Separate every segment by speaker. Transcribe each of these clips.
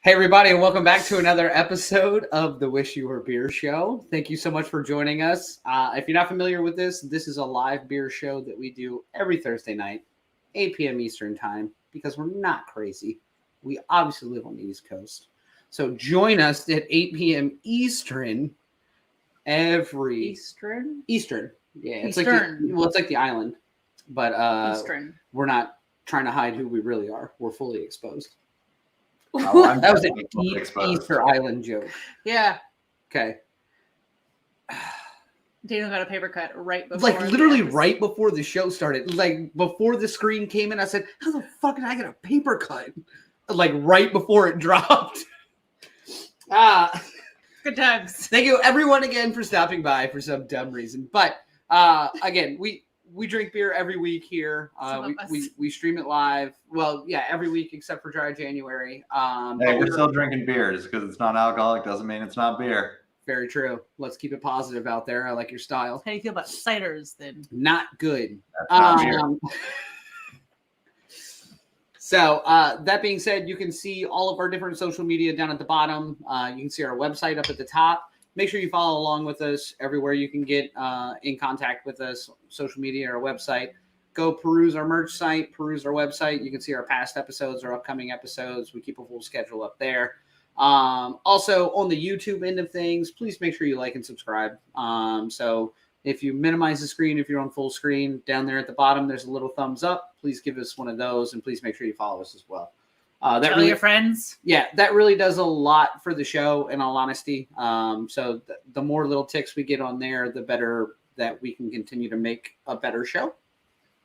Speaker 1: Hey, everybody, and welcome back to another episode of the Wish You Were Beer Show. Thank you so much for joining us. If you're not familiar with this is a live beer show that we do every Thursday night, 8 p.m. Eastern time, because we're not crazy. We obviously live on the East Coast. So join us at 8 p.m. Eastern every...
Speaker 2: Eastern?
Speaker 1: Eastern. Yeah, it's
Speaker 2: Eastern.
Speaker 1: It's like the island. But
Speaker 2: Eastern.
Speaker 1: we're not trying to hide who we really are. We're fully exposed.
Speaker 3: Oh,
Speaker 1: That was a deep Easter Island joke.
Speaker 2: Yeah.
Speaker 1: Okay.
Speaker 2: Daniel got a paper cut right before.
Speaker 1: Like literally right before the show started. Like before the screen came in, I said, how the fuck did I get a paper cut? Like right before it dropped.
Speaker 2: Good times.
Speaker 1: Thank you everyone again for stopping by for some dumb reason. But again, we drink beer every week here. We stream it live. Well, yeah, every week except for Dry January.
Speaker 3: Hey, we're still drinking beer. Just because it's not alcoholic doesn't mean it's not beer.
Speaker 1: Very true. Let's keep it positive out there. I like your style.
Speaker 2: How do you feel about ciders then?
Speaker 1: Not good.
Speaker 3: That's not beer.
Speaker 1: So that being said, you can see all of our different social media down at the bottom. You can see our website up at the top. Make sure you follow along with us everywhere you can get in contact with us, social media or website. Go peruse our merch site, peruse our website. You can see our past episodes, our upcoming episodes. We keep a full schedule up there. Also, on the YouTube end of things, please make sure you like and subscribe. So if you minimize the screen, if you're on full screen, down there at the bottom, there's a little thumbs up. Please give us one of those, and please make sure you follow us as well.
Speaker 2: Tell your friends.
Speaker 1: Yeah, that really does a lot for the show, in all honesty. So the more little ticks we get on there, the better that we can continue to make a better show,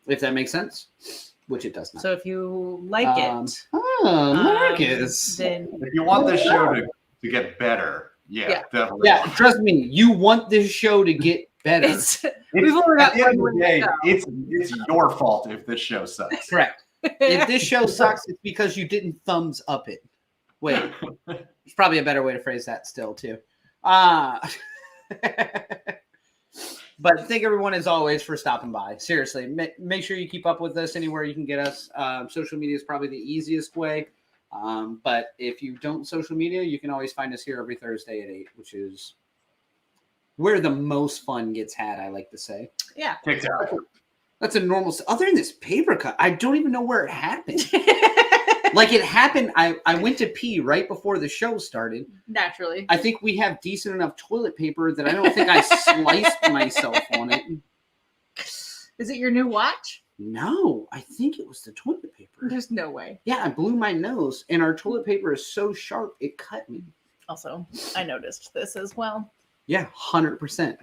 Speaker 1: if that makes sense, which it does not.
Speaker 2: So if you like it,
Speaker 1: Marcus.
Speaker 2: then
Speaker 3: If you want this show to get better, yeah, definitely.
Speaker 1: Yeah, trust me, you want this show to get better.
Speaker 2: We've only got
Speaker 3: At the end of
Speaker 2: one
Speaker 3: the day,
Speaker 2: show.
Speaker 3: it's your fault if this show sucks.
Speaker 1: Correct. If this show sucks, it's because you didn't thumbs up it. Wait, there's probably a better way to phrase that still, too. But thank everyone, as always, for stopping by. Seriously, make sure you keep up with us anywhere you can get us. Social media is probably the easiest way. But if you don't social media, you can always find us here every Thursday at 8, which is where the most fun gets had, I like to say.
Speaker 2: Yeah.
Speaker 3: TikTok.
Speaker 1: That's a normal. Other than this paper cut, I don't even know where it happened. Like it happened. I went to pee right before the show started.
Speaker 2: Naturally.
Speaker 1: I think we have decent enough toilet paper that I don't think I sliced myself on it.
Speaker 2: Is it your new watch?
Speaker 1: No, I think it was the toilet paper.
Speaker 2: There's no way.
Speaker 1: Yeah, I blew my nose, and our toilet paper is so sharp it cut me.
Speaker 2: Also, I noticed this as well.
Speaker 1: Yeah, 100%.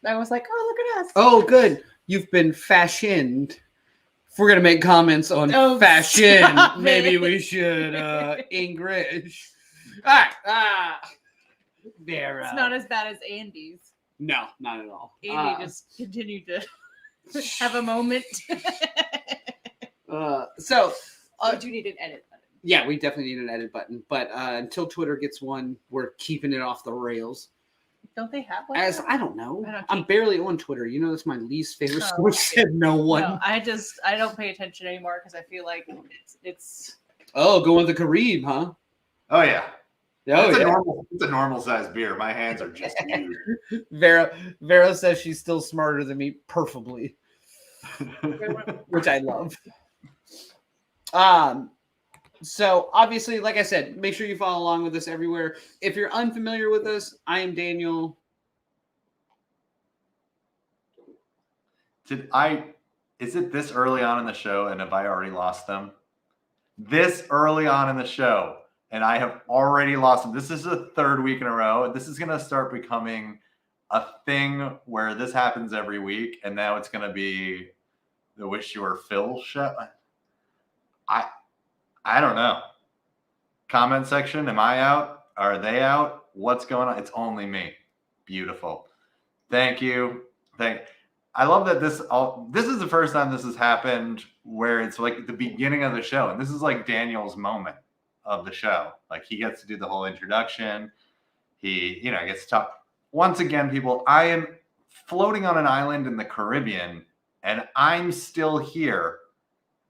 Speaker 2: I was like, oh, look at us.
Speaker 1: Oh, good. You've been fashioned. If we're going to make comments on fashion,
Speaker 2: stop
Speaker 1: maybe
Speaker 2: it.
Speaker 1: we should English. All right. There.
Speaker 2: It's not as bad as Andy's.
Speaker 1: No, not at all.
Speaker 2: Andy just continued to have a moment.
Speaker 1: So,
Speaker 2: You do need an edit button.
Speaker 1: yeah, we definitely need an edit button. But until Twitter gets one, we're keeping it off the rails.
Speaker 2: Don't they have one?
Speaker 1: As I don't know.
Speaker 2: I don't
Speaker 1: I'm
Speaker 2: keep-
Speaker 1: barely on Twitter. You know, that's my least favorite
Speaker 2: Oh,
Speaker 1: source. Said no one.
Speaker 2: No, I don't pay attention anymore because I feel like it's
Speaker 1: Oh, going with the Carib, huh?
Speaker 3: Oh yeah.
Speaker 1: Oh,
Speaker 3: it's
Speaker 1: yeah.
Speaker 3: It's a normal sized beer. My hands are just huge.
Speaker 1: Vera says she's still smarter than me, perfably, which I love. So obviously, like I said, make sure you follow along with us everywhere. If you're unfamiliar with us, I am Daniel.
Speaker 3: Is it this early on in the show and have I already lost them? This early on in the show and I have already lost them. This is the third week in a row. This is going to start becoming a thing where this happens every week. And now it's going to be the Wish You Were Phil show. I don't know. Comment section. Am I out? Are they out? What's going on? It's only me. Beautiful. Thank you. I love that this is the first time this has happened where it's like the beginning of the show. And this is like Daniel's moment of the show. Like he gets to do the whole introduction. He, gets to talk. Once again, people, I am floating on an island in the Caribbean and I'm still here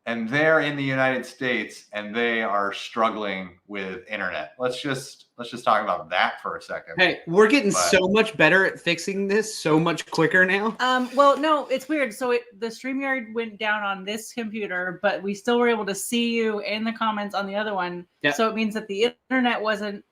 Speaker 3: and they're in the United States and they are struggling with internet. Let's just talk about that for a second.
Speaker 1: Hey, we're getting so much better at fixing this so much quicker now.
Speaker 2: Well, no, it's weird. So the StreamYard went down on this computer, but we still were able to see you and the comments on the other one.
Speaker 1: Yep.
Speaker 2: So it means that the internet wasn't.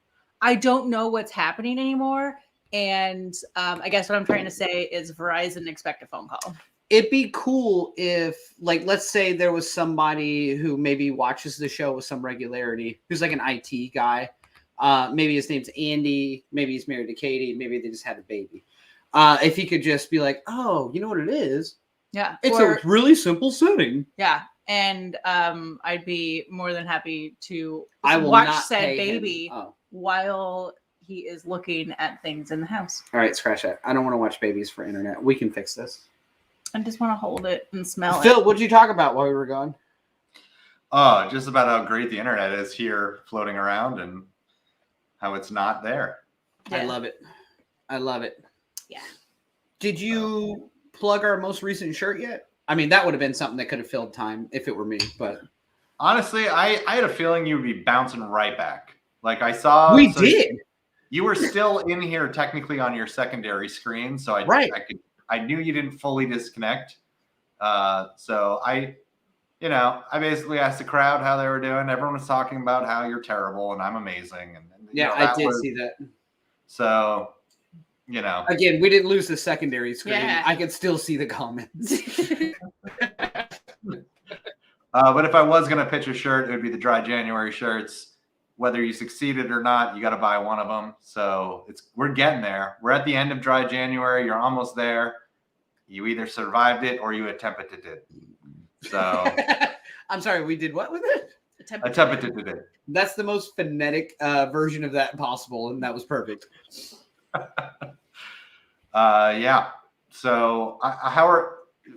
Speaker 2: I don't know what's happening anymore. And I guess what I'm trying to say is Verizon expect a phone call.
Speaker 1: It'd be cool if, like, let's say there was somebody who maybe watches the show with some regularity, who's like an IT guy. Maybe his name's Andy. Maybe he's married to Katie. Maybe they just had a baby. If he could just be like, oh, you know what it is?
Speaker 2: Yeah.
Speaker 1: It's a really simple setting.
Speaker 2: Yeah. And I'd be more than happy to
Speaker 1: I will
Speaker 2: watch
Speaker 1: not
Speaker 2: said
Speaker 1: pay
Speaker 2: baby
Speaker 1: him. Oh.
Speaker 2: while he is looking at things in the house.
Speaker 1: All right, scratch that. I don't want to watch babies for internet. We can fix this.
Speaker 2: I just want to hold it and smell
Speaker 1: Phil,
Speaker 2: it.
Speaker 1: what'd you talk about while we were gone?
Speaker 3: Oh, just about how great the internet is here floating around and how it's not there.
Speaker 2: Yeah.
Speaker 1: I love it. I love it.
Speaker 2: Yeah.
Speaker 1: Did you plug our most recent shirt yet? I mean, that would have been something that could have filled time if it were me, but
Speaker 3: honestly, I had a feeling you would be bouncing right back. Like I saw
Speaker 1: we did.
Speaker 3: You were still in here technically on your secondary screen, so I knew you didn't fully disconnect. So I basically asked the crowd how they were doing. Everyone was talking about how you're terrible and I'm amazing. And
Speaker 1: I did see that.
Speaker 3: So,
Speaker 1: again, we didn't lose the secondary screen.
Speaker 2: Yeah.
Speaker 1: I could still see the comments.
Speaker 3: But if I was going to pitch a shirt, it would be the Dry January shirts. Whether you succeeded or not, you got to buy one of them. So we're getting there. We're at the end of Dry January. You're almost there. You either survived it or you attempted it. So
Speaker 1: I'm sorry, we did what with it?
Speaker 3: Attempted it.
Speaker 1: That's the most phonetic version of that possible, and that was perfect.
Speaker 3: Yeah. So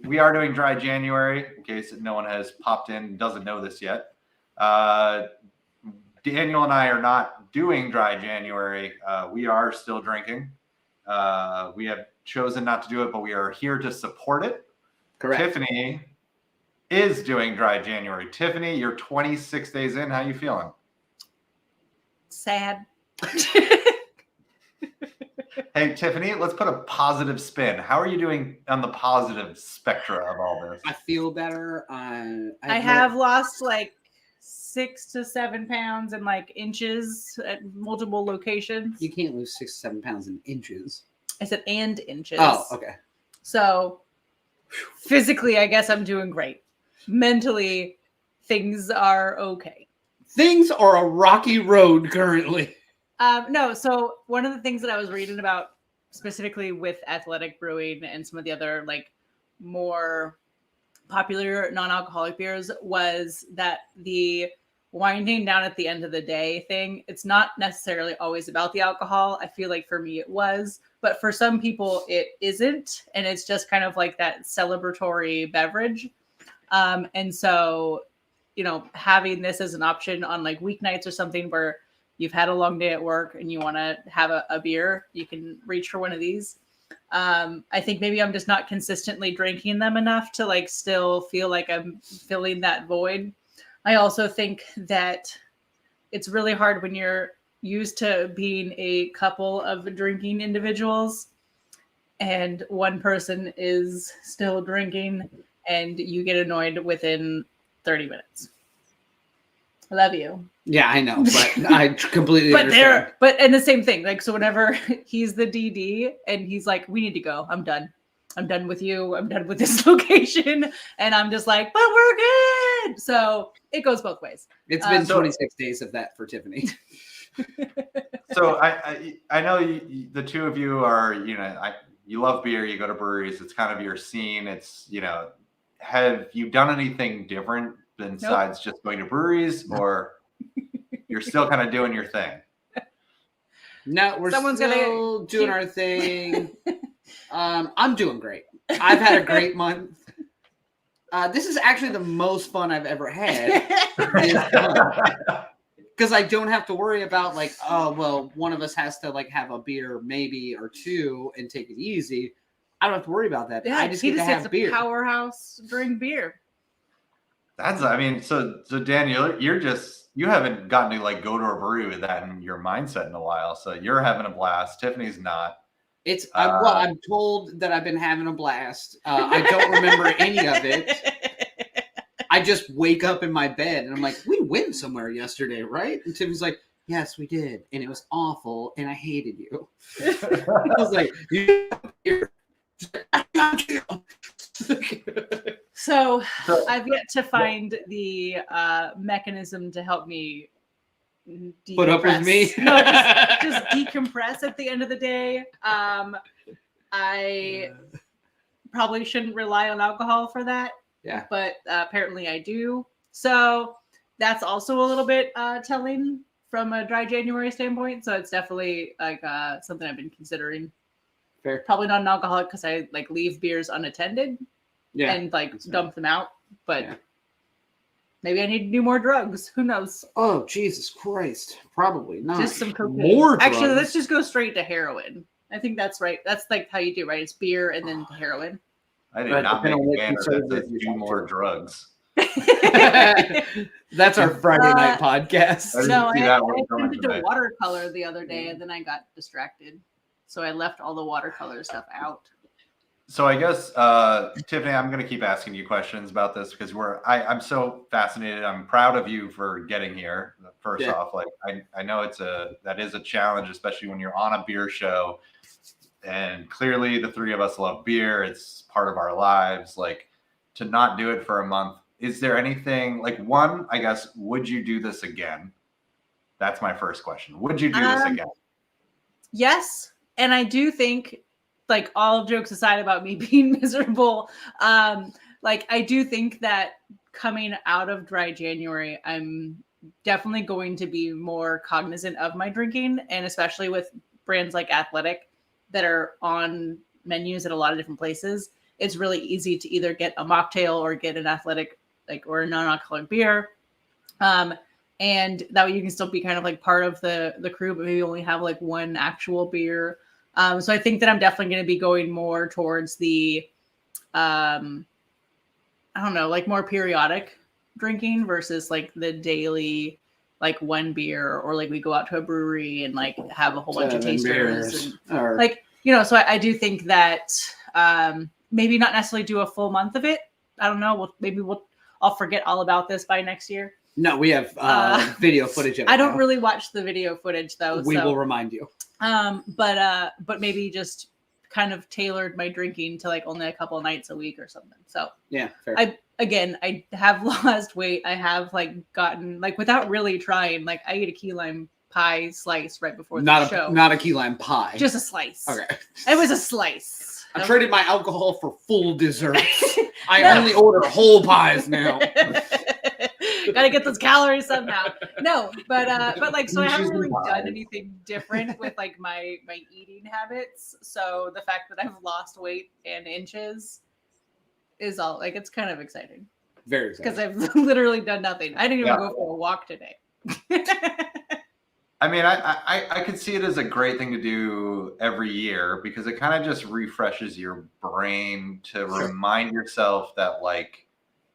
Speaker 3: we are doing Dry January, in case no one has popped in and doesn't know this yet. Daniel and I are not doing Dry January. We are still drinking. We have chosen not to do it, but we are here to support it.
Speaker 1: Correct.
Speaker 3: Tiffany is doing Dry January. Tiffany, you're 26 days in. How you feeling?
Speaker 2: Sad.
Speaker 3: Hey, Tiffany, let's put a positive spin. How are you doing on the positive spectra of all this?
Speaker 1: I feel better. I
Speaker 2: have lost like 6 to 7 pounds in like inches at multiple locations.
Speaker 1: You can't lose 6 to 7 pounds in inches.
Speaker 2: I said and inches.
Speaker 1: Oh, okay.
Speaker 2: So physically, I guess I'm doing great. Mentally, things are okay.
Speaker 1: Things are a rocky road currently.
Speaker 2: No, so one of the things that I was reading about specifically with Athletic Brewing and some of the other like more popular non-alcoholic beers was that the winding down at the end of the day thing, it's not necessarily always about the alcohol. I feel like for me it was, but for some people it isn't. And it's just kind of like that celebratory beverage. And so, having this as an option on like weeknights or something where you've had a long day at work and you want to have a beer, you can reach for one of these. I think maybe I'm just not consistently drinking them enough to like still feel like I'm filling that void. I also think that it's really hard when you're used to being a couple of drinking individuals and one person is still drinking and you get annoyed within 30 minutes. I love you.
Speaker 1: Yeah, I know, but I completely understand.
Speaker 2: And the same thing. Like, so whenever he's the DD and he's like, we need to go. I'm done. I'm done with you. I'm done with this location. And I'm just like, but we're good. So it goes both ways.
Speaker 1: It's been 26 days of that for Tiffany.
Speaker 3: So I know the two of you are, you love beer, you go to breweries. It's kind of your scene. It's, have you done anything different besides just going to breweries, or you're still kind of doing your thing?
Speaker 1: No, we're still doing our thing. I'm doing great. I've had a great month. This is actually the most fun I've ever had. Because I don't have to worry about like, oh, well, one of us has to like have a beer maybe or two and take it easy. I don't have to worry about that.
Speaker 2: Yeah,
Speaker 1: I just get to have beer.
Speaker 2: Powerhouse drink beer.
Speaker 3: I mean, so Daniel, you haven't gotten to like go to a brewery with that in your mindset in a while. So you're having a blast. Tiffany's not.
Speaker 1: Well, I'm told that I've been having a blast. I don't remember any of it. I just wake up in my bed and I'm like, we went somewhere yesterday, right? And Tiffany's like, yes, we did. And it was awful. And I hated you. I was like, I got you.
Speaker 2: So I've yet to find the mechanism to help me decompress.
Speaker 1: Put up with me?
Speaker 2: No, just decompress at the end of the day. I probably shouldn't rely on alcohol for that.
Speaker 1: Yeah.
Speaker 2: But apparently I do. So that's also a little bit telling from a dry January standpoint. So it's definitely like something I've been considering.
Speaker 1: Fair.
Speaker 2: Probably not an alcoholic because I like leave beers unattended.
Speaker 1: Yeah.
Speaker 2: And like dump them out. But maybe I need to do more drugs. Who knows?
Speaker 1: Oh, Jesus Christ. Probably not.
Speaker 2: Just some cocaine.
Speaker 1: More drugs.
Speaker 2: Actually, let's just go straight to heroin. I think that's right. That's like how you do, right? It's beer and then heroin.
Speaker 3: I did not make a banner that says do more drugs.
Speaker 1: That's our Friday night podcast.
Speaker 2: No, I attempted to watercolor the other day and then I got distracted. So I left all the watercolor stuff out.
Speaker 3: So I guess, Tiffany, I'm going to keep asking you questions about this because I'm so fascinated. I'm proud of you for getting here. First off, like I know that is a challenge, especially when you're on a beer show. And clearly the three of us love beer. It's part of our lives. Like to not do it for a month. Is there anything like one, I guess, would you do this again? That's my first question. Would you do this again?
Speaker 2: Yes. And I do think, like all jokes aside about me being miserable, like I do think that coming out of dry January, I'm definitely going to be more cognizant of my drinking, and especially with brands like Athletic that are on menus at a lot of different places, it's really easy to either get a mocktail or get an Athletic like or a non-alcoholic beer. And that way you can still be kind of like part of the crew, but maybe only have like one actual beer. So I think that I'm definitely going to be going more towards the, I don't know, like more periodic drinking versus like the daily, like one beer, or like we go out to a brewery and like have a whole bunch of tasters. And, like, you know, so I do think that maybe not necessarily do a full month of it. I don't know. I'll forget all about this by next year.
Speaker 1: No, we have video footage of it.
Speaker 2: I don't really watch the video footage though.
Speaker 1: We will remind you.
Speaker 2: But maybe just kind of tailored my drinking to like only a couple of nights a week or something. So
Speaker 1: yeah, fair.
Speaker 2: I have lost weight. I have like gotten like without really trying. Like I ate a key lime pie slice right before the show.
Speaker 1: Not a key lime pie.
Speaker 2: Just a slice.
Speaker 1: Okay.
Speaker 2: It was a slice.
Speaker 1: I traded my alcohol for full desserts. I only order whole pies now.
Speaker 2: Gotta get those calories somehow. No, but like, so I haven't really done anything different with like my eating habits. So the fact that I've lost weight and inches is all like, it's kind of exciting.
Speaker 1: Very exciting.
Speaker 2: Because I've literally done nothing. I didn't even go for a walk today.
Speaker 3: I mean, I could see it as a great thing to do every year because it kind of just refreshes your brain to remind yourself that like,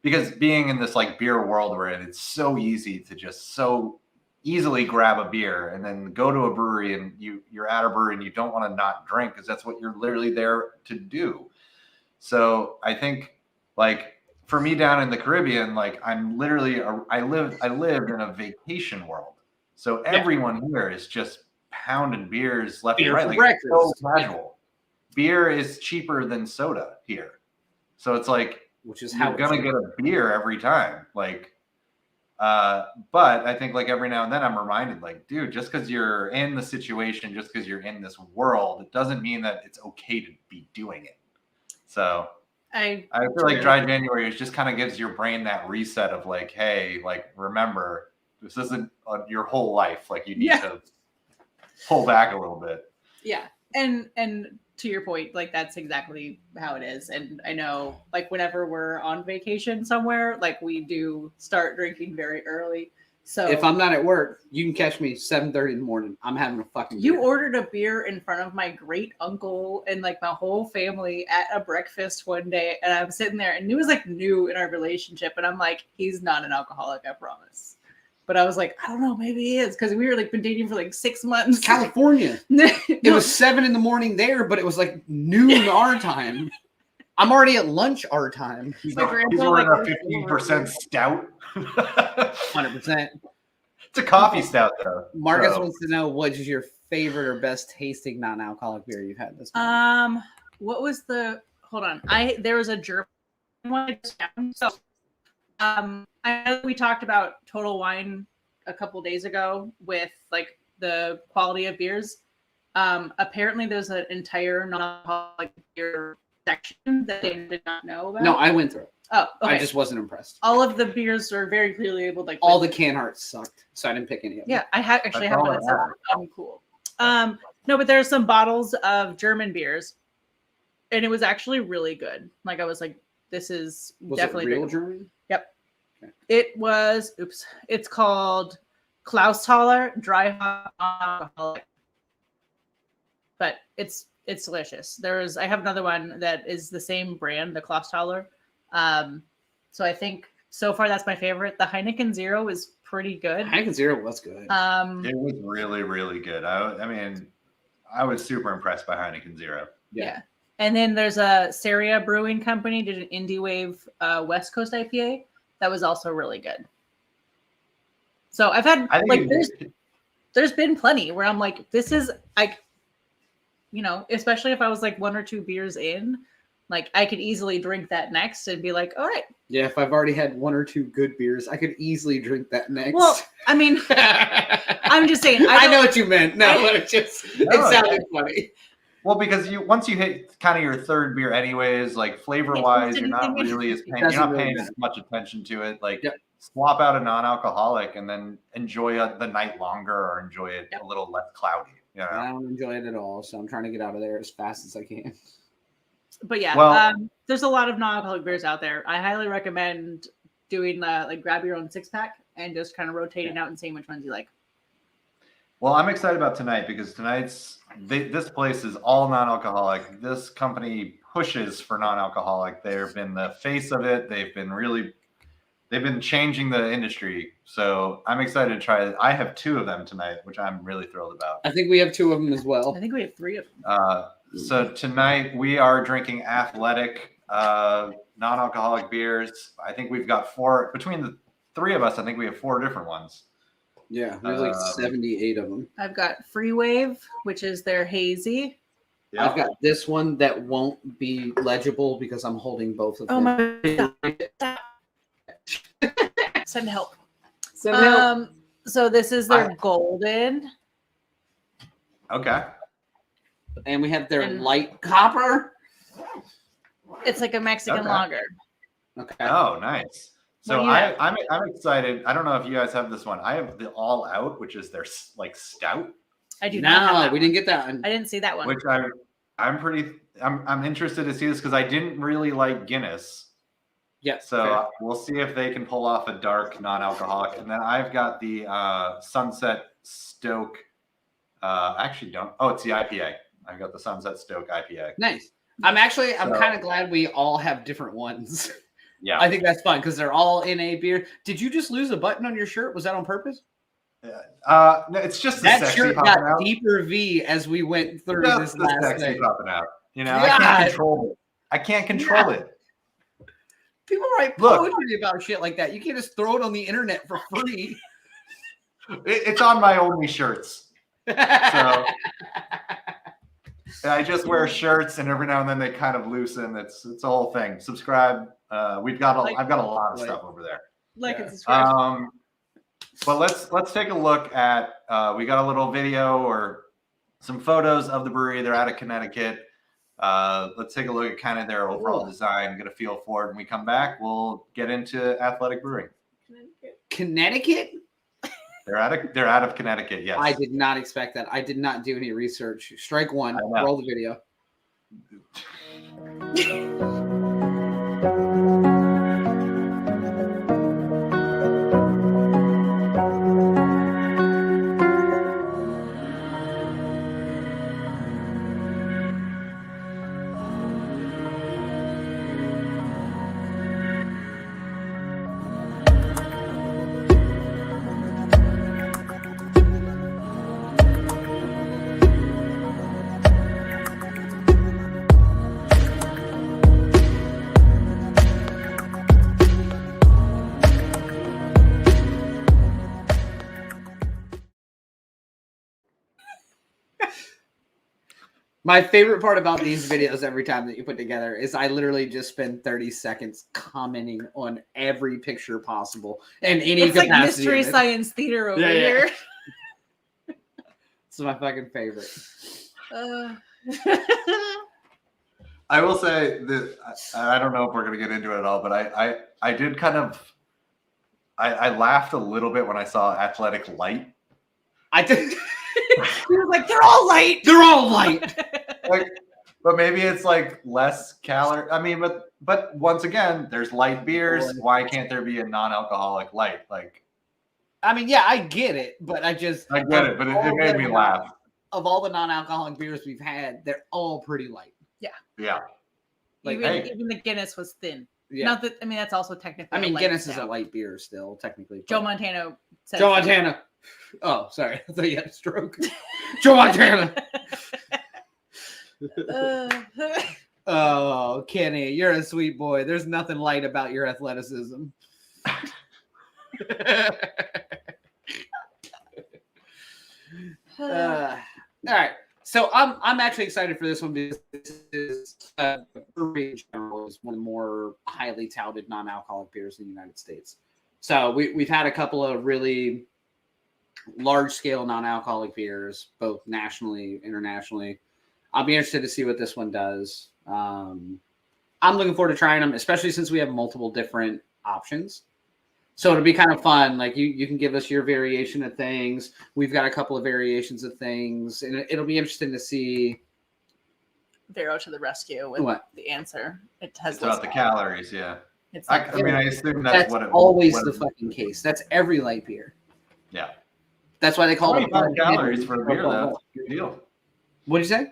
Speaker 3: because being in this like beer world we're in, it's so easy to just so easily grab a beer and then go to a brewery and you're at a brewery and you don't want to not drink because that's what you're literally there to do. So I think like for me down in the Caribbean, like I'm literally, I lived in a vacation world. So everyone here is just pounding beers left and right. Like it's so casual. Beer is cheaper than soda here. So it's like,
Speaker 1: which is how
Speaker 3: you're gonna get a beer every time. Like, but I think like every now and then I'm reminded, like, dude, just because you're in the situation, just because you're in this world, it doesn't mean that it's okay to be doing it. So I feel like dry January just kind of gives your brain that reset of like, hey, like remember, this isn't your whole life. Like you need to pull back a little bit.
Speaker 2: Yeah, and to your point, like that's exactly how it is. And I know like whenever we're on vacation somewhere, like we do start drinking very early So
Speaker 1: if I'm not at work, you can catch me 7:30 in the morning. I'm having a fucking
Speaker 2: you
Speaker 1: beer.
Speaker 2: ordered a beer in front of my great uncle and like my whole family at a breakfast one day, and I'm sitting there, and it was like new in our relationship, and I'm like, he's not an alcoholic, I promise. But I was like, I don't know, maybe he is, because we were like been dating for like 6 months.
Speaker 1: California. It was 7 in the morning there, but it was like noon our time. I'm already at lunch our time.
Speaker 3: He's
Speaker 2: My grandpa,
Speaker 3: ordering
Speaker 2: like,
Speaker 3: a 15% stout.
Speaker 1: 100%.
Speaker 3: It's a coffee stout, though.
Speaker 1: Marcus
Speaker 3: so.
Speaker 1: wants to know what is your favorite or best tasting non-alcoholic beer you've had this month.
Speaker 2: What was the? Hold on, there was a German one I just found. So, I know we talked about Total Wine a couple days ago with like the quality of beers. Apparently, there's an entire non-alcoholic beer section that they did not know about.
Speaker 1: No, I went through it.
Speaker 2: Oh, okay.
Speaker 1: I just wasn't impressed.
Speaker 2: All of the beers are very clearly labeled like
Speaker 1: all the can arts sucked, so I didn't pick any of them.
Speaker 2: Yeah, I actually have one that's cool. No, but there's some bottles of German beers, and it was actually really good. Like I was like, this is definitely
Speaker 1: it real German.
Speaker 2: Yep.
Speaker 1: Okay.
Speaker 2: It was. Oops. It's called Klausthaler Dry Hop Non-Alcoholic, but it's delicious. I have another one that is the same brand, the Klausthaler. So I think so far that's my favorite. The Heineken Zero is pretty good.
Speaker 1: Heineken Zero was good.
Speaker 3: It was really, really good. I mean, I was super impressed by Heineken Zero.
Speaker 2: Yeah. And then there's a Saria Brewing Company did an Indie Wave West Coast IPA that was also really good. So I've had like there's been plenty where I'm like, this is like, you know, especially if I was like 1 or 2 beers in, like I could easily drink that next and be like, all right.
Speaker 1: Yeah, if I've already had 1 or 2 good beers, I could easily drink that next.
Speaker 2: Well, I mean, I'm just saying.
Speaker 1: I know what you meant. No, it sounded funny.
Speaker 3: Well, because once you hit kind of your 3rd beer, anyways, like flavor wise, you're not really paying as much attention to it. Like swap out a non-alcoholic and then enjoy the night longer or enjoy it a little less cloudy. You know?
Speaker 1: I don't enjoy it at all, so I'm trying to get out of there as fast as I can.
Speaker 2: But yeah, there's a lot of non-alcoholic beers out there. I highly recommend doing like grab your own 6-pack and just kind of rotating out and seeing which ones you like.
Speaker 3: Well, I'm excited about tonight because this place is all non-alcoholic. This company pushes for non-alcoholic. They've been the face of it. They've been changing the industry. So I'm excited to try it. I have 2 of them tonight, which I'm really thrilled about.
Speaker 1: I think we have 2 of them as well.
Speaker 2: I think we have 3 of them.
Speaker 3: So tonight we are drinking Athletic non-alcoholic beers. I think we've got 4 between the 3 of us. I think we have 4 different ones.
Speaker 1: Yeah, there's like 78 of them.
Speaker 2: I've got Free Wave, which is their hazy.
Speaker 3: Yep.
Speaker 1: I've got this one that won't be legible because I'm holding both of them.
Speaker 2: Oh my God. Send help.
Speaker 1: Send help.
Speaker 2: So this is their golden.
Speaker 3: Okay.
Speaker 1: And we have their light copper.
Speaker 2: It's like a Mexican lager.
Speaker 1: Okay.
Speaker 3: Oh, nice. So I'm excited. I don't know if you guys have this one. I have the All Out, which is their like stout.
Speaker 2: I do not have that
Speaker 1: we didn't get that one.
Speaker 2: I didn't see that one.
Speaker 3: Which I'm interested to see this because I didn't really like Guinness.
Speaker 1: Yeah.
Speaker 3: So we'll see if they can pull off a dark non-alcoholic. And then I've got the Sunset Stoke. Actually don't. Oh, it's the IPA. I've got the Sunset Stoke IPA.
Speaker 1: Nice. I'm kind of glad we all have different ones.
Speaker 3: Yeah.
Speaker 1: I think that's fun because they're all in a beer. Did you just lose a button on your shirt? Was that on purpose?
Speaker 3: No, it's just the
Speaker 1: that
Speaker 3: sexy
Speaker 1: shirt
Speaker 3: popping
Speaker 1: got
Speaker 3: out.
Speaker 1: deeper V as we went through
Speaker 3: Just
Speaker 1: this
Speaker 3: the
Speaker 1: last
Speaker 3: sexy
Speaker 1: thing.
Speaker 3: popping out. You know,
Speaker 1: God.
Speaker 3: I can't control it. I can't control it.
Speaker 1: People write poetry about shit like that. You can't just throw it on the internet for free.
Speaker 3: It's on my only shirts. So I just wear shirts, and every now and then they kind of loosen. It's a whole thing. Subscribe. I've got a lot of stuff over there.
Speaker 2: Like and subscribe.
Speaker 3: But let's take a look at. We got a little video or some photos of the brewery. They're out of Connecticut. Let's take a look at kind of their overall design, get a feel for it. When we come back, we'll get into Athletic Brewing.
Speaker 1: Connecticut?
Speaker 3: They're out of Connecticut. Yes.
Speaker 1: I did not expect that. I did not do any research. Strike one. Roll the video. My favorite part about these videos every time that you put together is I literally just spend 30 seconds commenting on every picture possible and any
Speaker 2: It's like
Speaker 1: capacity.
Speaker 2: Mystery
Speaker 1: of it.
Speaker 2: Science Theater over
Speaker 1: Yeah, yeah.
Speaker 2: here.
Speaker 1: It's my fucking favorite.
Speaker 3: I will say that I don't know if we're going to get into it at all, but I did kind of I laughed a little bit when I saw Athletic Light.
Speaker 1: I did.
Speaker 2: He was like, they're all light.
Speaker 1: They're all light.
Speaker 3: Like, but maybe it's like less calorie. I mean, but once again, there's light beers. Why can't there be a non-alcoholic light? Like,
Speaker 1: I mean, yeah, I get it, but I get
Speaker 3: it, but it made me laugh.
Speaker 1: Of all the non-alcoholic beers we've had, they're all pretty light.
Speaker 3: Yeah.
Speaker 1: Like,
Speaker 2: even the Guinness was thin.
Speaker 1: Yeah.
Speaker 2: Not that, I mean, that's also technically.
Speaker 1: I mean,
Speaker 2: a light
Speaker 1: Guinness is
Speaker 2: stout.
Speaker 1: a light beer still, technically.
Speaker 2: Joe Montana. Said
Speaker 1: Joe Montana. Oh, sorry. I thought you had a stroke. Joe Montana. Oh, Kenny, you're a sweet boy. There's nothing light about your athleticism. All right. So I'm actually excited for this one because this is brewery in general is one of the more highly touted non-alcoholic beers in the United States. So we've had a couple of really large-scale non-alcoholic beers, both nationally, internationally. I'll be interested to see what this one does. I'm looking forward to trying them, especially since we have multiple different options. So it'll be kind of fun. Like you can give us your variation of things. We've got a couple of variations of things, and it'll be interesting to see.
Speaker 2: Vero to the rescue with the answer. It has
Speaker 3: It's about the calories, yeah.
Speaker 2: It's
Speaker 3: I mean, I assume that's what it
Speaker 1: always
Speaker 3: what
Speaker 1: the
Speaker 3: it,
Speaker 1: fucking case. That's every light beer.
Speaker 3: Yeah.
Speaker 1: That's why they call it
Speaker 3: 25 calories for a beer, though. Good deal.
Speaker 1: What did you say?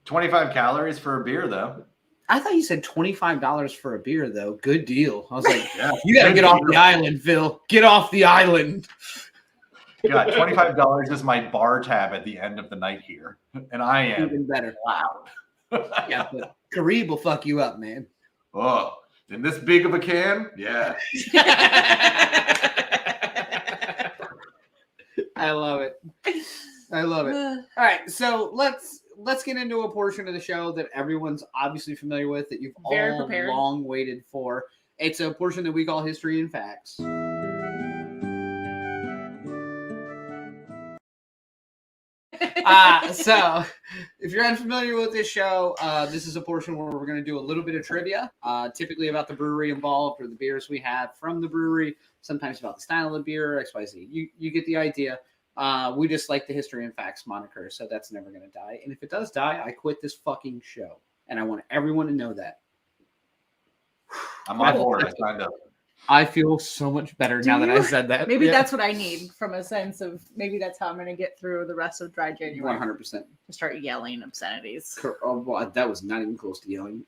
Speaker 3: 25 calories for a beer, though.
Speaker 1: I thought you said $25 for a beer, though. Good deal. I was like,
Speaker 3: Yeah,
Speaker 1: you got to get off the island, Phil. Get off the island.
Speaker 3: God, $25 is my bar tab at the end of the night here, and I am
Speaker 1: Even better.
Speaker 3: loud.
Speaker 1: Yeah, but Carib will fuck you up, man.
Speaker 3: Oh, in this big of a can? Yeah.
Speaker 1: I love it. I love it. All right, so let's get into a portion of the show that everyone's obviously familiar with, that you've
Speaker 2: Very
Speaker 1: all
Speaker 2: prepared.
Speaker 1: long waited for. It's a portion that we call History and Facts. So if you're unfamiliar with this show, this is a portion where we're going to do a little bit of trivia, typically about the brewery involved or the beers we have from the brewery, sometimes about the style of the beer, XYZ. You get the idea. We just like the History and Facts moniker, so that's never going to die. And if it does die, I quit this fucking show. And I want everyone to know that.
Speaker 3: I'm on board. I signed up.
Speaker 1: I feel so much better now that I said that.
Speaker 2: Maybe that's what I need, from a sense of maybe that's how I'm going to get through the rest of dry January.
Speaker 1: 100%.
Speaker 2: To start yelling obscenities.
Speaker 1: Oh, well, that was not even close to yelling.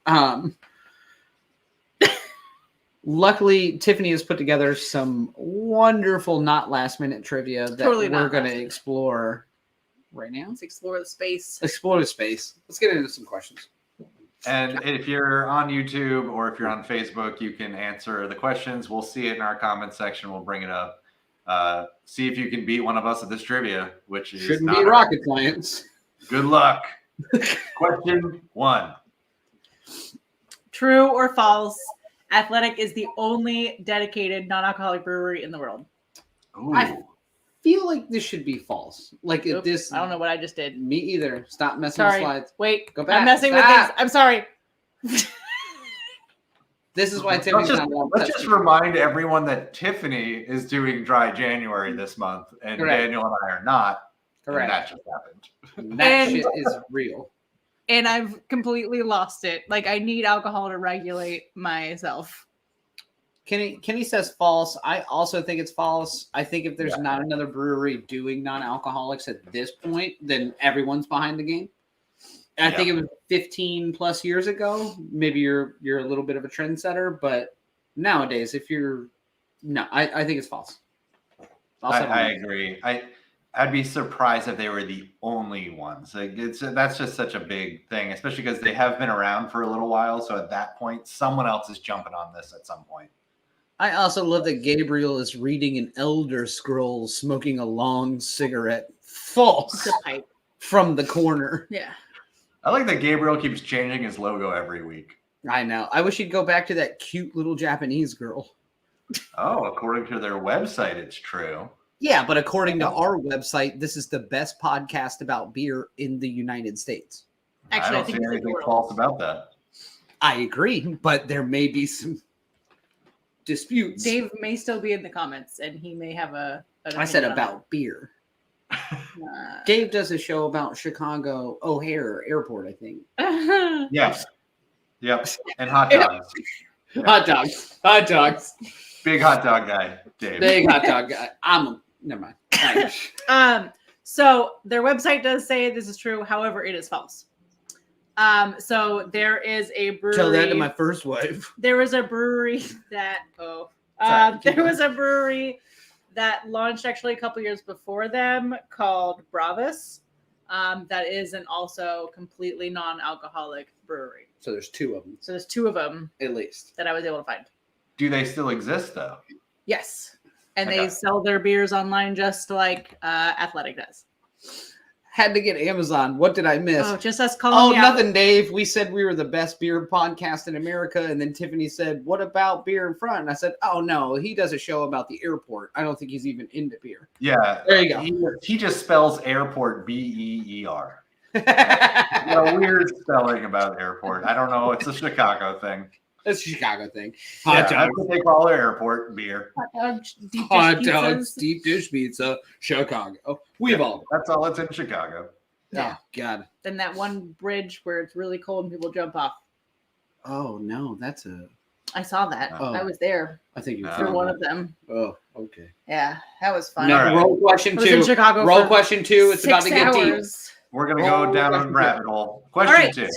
Speaker 1: Luckily, Tiffany has put together some wonderful, not last minute trivia that we're going to explore right now.
Speaker 2: Let's explore the space.
Speaker 1: Explore the space. Let's get into some questions.
Speaker 3: And if you're on YouTube or if you're on Facebook, you can answer the questions. We'll see it in our comment section. We'll bring it up. See if you can beat one of us at this trivia, which is
Speaker 1: shouldn't be rocket science.
Speaker 3: Good luck. Question 1.
Speaker 2: True or false? Athletic is the only dedicated non-alcoholic brewery in the world.
Speaker 3: Ooh.
Speaker 1: I feel like this should be false. Like
Speaker 2: Oops,
Speaker 1: this.
Speaker 2: I don't know what I just did.
Speaker 1: Me either. Stop messing with
Speaker 2: Sorry.
Speaker 1: slides.
Speaker 2: Wait.
Speaker 1: Go back.
Speaker 2: I'm messing with
Speaker 1: Stop.
Speaker 2: things. I'm sorry.
Speaker 1: This is why Tiffany's not allowed to
Speaker 3: Let's just remind everyone that Tiffany is doing dry January this month, and
Speaker 1: Correct.
Speaker 3: Daniel and I are not.
Speaker 1: Correct.
Speaker 3: And that just happened.
Speaker 1: That shit is real.
Speaker 2: And I've completely lost it. Like, I need alcohol to regulate myself.
Speaker 1: Kenny says false. I also think it's false. I think if there's not another brewery doing non-alcoholics at this point, then everyone's behind the game. And I think it was 15 plus years ago. Maybe you're a little bit of a trendsetter, but nowadays, I think it's false.
Speaker 3: I agree. I'd be surprised if they were the only ones. Like that's just such a big thing, especially because they have been around for a little while. So at that point, someone else is jumping on this at some point.
Speaker 1: I also love that Gabriel is reading an Elder Scrolls, smoking a long cigarette, false,
Speaker 2: It's a pipe.
Speaker 1: from the corner.
Speaker 2: Yeah.
Speaker 3: I like that Gabriel keeps changing his logo every week.
Speaker 1: I know. I wish he'd go back to that cute little Japanese girl.
Speaker 3: Oh, according to their website, it's true.
Speaker 1: Yeah, but according to our website, this is the best podcast about beer in the United States.
Speaker 2: Actually,
Speaker 3: I
Speaker 2: I
Speaker 3: don't
Speaker 2: think
Speaker 3: see
Speaker 2: it's
Speaker 3: anything
Speaker 2: adorable.
Speaker 3: false about that.
Speaker 1: I agree, but there may be some disputes.
Speaker 2: Dave may still be in the comments, and he may have
Speaker 1: I said
Speaker 2: opinion on
Speaker 1: about beer.
Speaker 2: it.
Speaker 1: Dave does a show about Chicago O'Hare Airport, I think.
Speaker 3: Yes. Yep. And hot dogs. Yeah.
Speaker 1: Hot dogs. Hot dogs.
Speaker 3: Big hot dog guy, Dave.
Speaker 1: Big hot dog guy. Never mind.
Speaker 2: So their website does say this is true. However, it is false. So there is a brewery.
Speaker 1: Tell that to my first wife.
Speaker 2: There was a brewery that there was a brewery that launched actually a couple years before them called Bravus. That is an also completely non-alcoholic brewery.
Speaker 1: So there's two of them.
Speaker 2: So there's two of them
Speaker 1: At least.
Speaker 2: that I was able to find.
Speaker 3: Do they still exist though?
Speaker 2: Yes. And
Speaker 3: Okay.
Speaker 2: they sell their beers online just like Athletic does.
Speaker 1: Had to get Amazon. What did I miss?
Speaker 2: Oh, just us calling
Speaker 1: Oh,
Speaker 2: you out.
Speaker 1: nothing, Dave. We said we were the best beer podcast in America. And then Tiffany said, what about beer in front? And I said, oh, no, he does a show about the airport. I don't think he's even into beer.
Speaker 3: Yeah.
Speaker 1: There you go.
Speaker 3: He just spells airport B-E-E-R. A weird spelling about airport. I don't know. It's a Chicago thing.
Speaker 1: That's a Chicago thing.
Speaker 3: That's what they call their airport beer.
Speaker 1: Hot dogs, deep dish pizza, Chicago. We've all.
Speaker 3: That's all it's in Chicago.
Speaker 2: Yeah.
Speaker 1: Oh, God.
Speaker 2: Then that one bridge where it's really cold and people jump off.
Speaker 1: Oh, no, that's a.
Speaker 2: I saw that.
Speaker 1: Oh.
Speaker 2: I was there
Speaker 1: I think you
Speaker 3: No.
Speaker 2: for one of them.
Speaker 1: Oh, okay.
Speaker 2: Yeah, that was fun.
Speaker 1: No,
Speaker 3: All right.
Speaker 1: roll question
Speaker 2: I was in
Speaker 1: two.
Speaker 2: Chicago
Speaker 1: Roll
Speaker 2: for
Speaker 1: question two. It's about to
Speaker 2: 6
Speaker 1: get deep.
Speaker 2: hours.
Speaker 3: We're going to
Speaker 1: Oh,
Speaker 3: go down a
Speaker 1: question
Speaker 3: rabbit hole.
Speaker 2: All
Speaker 3: Question
Speaker 2: right.
Speaker 3: 2.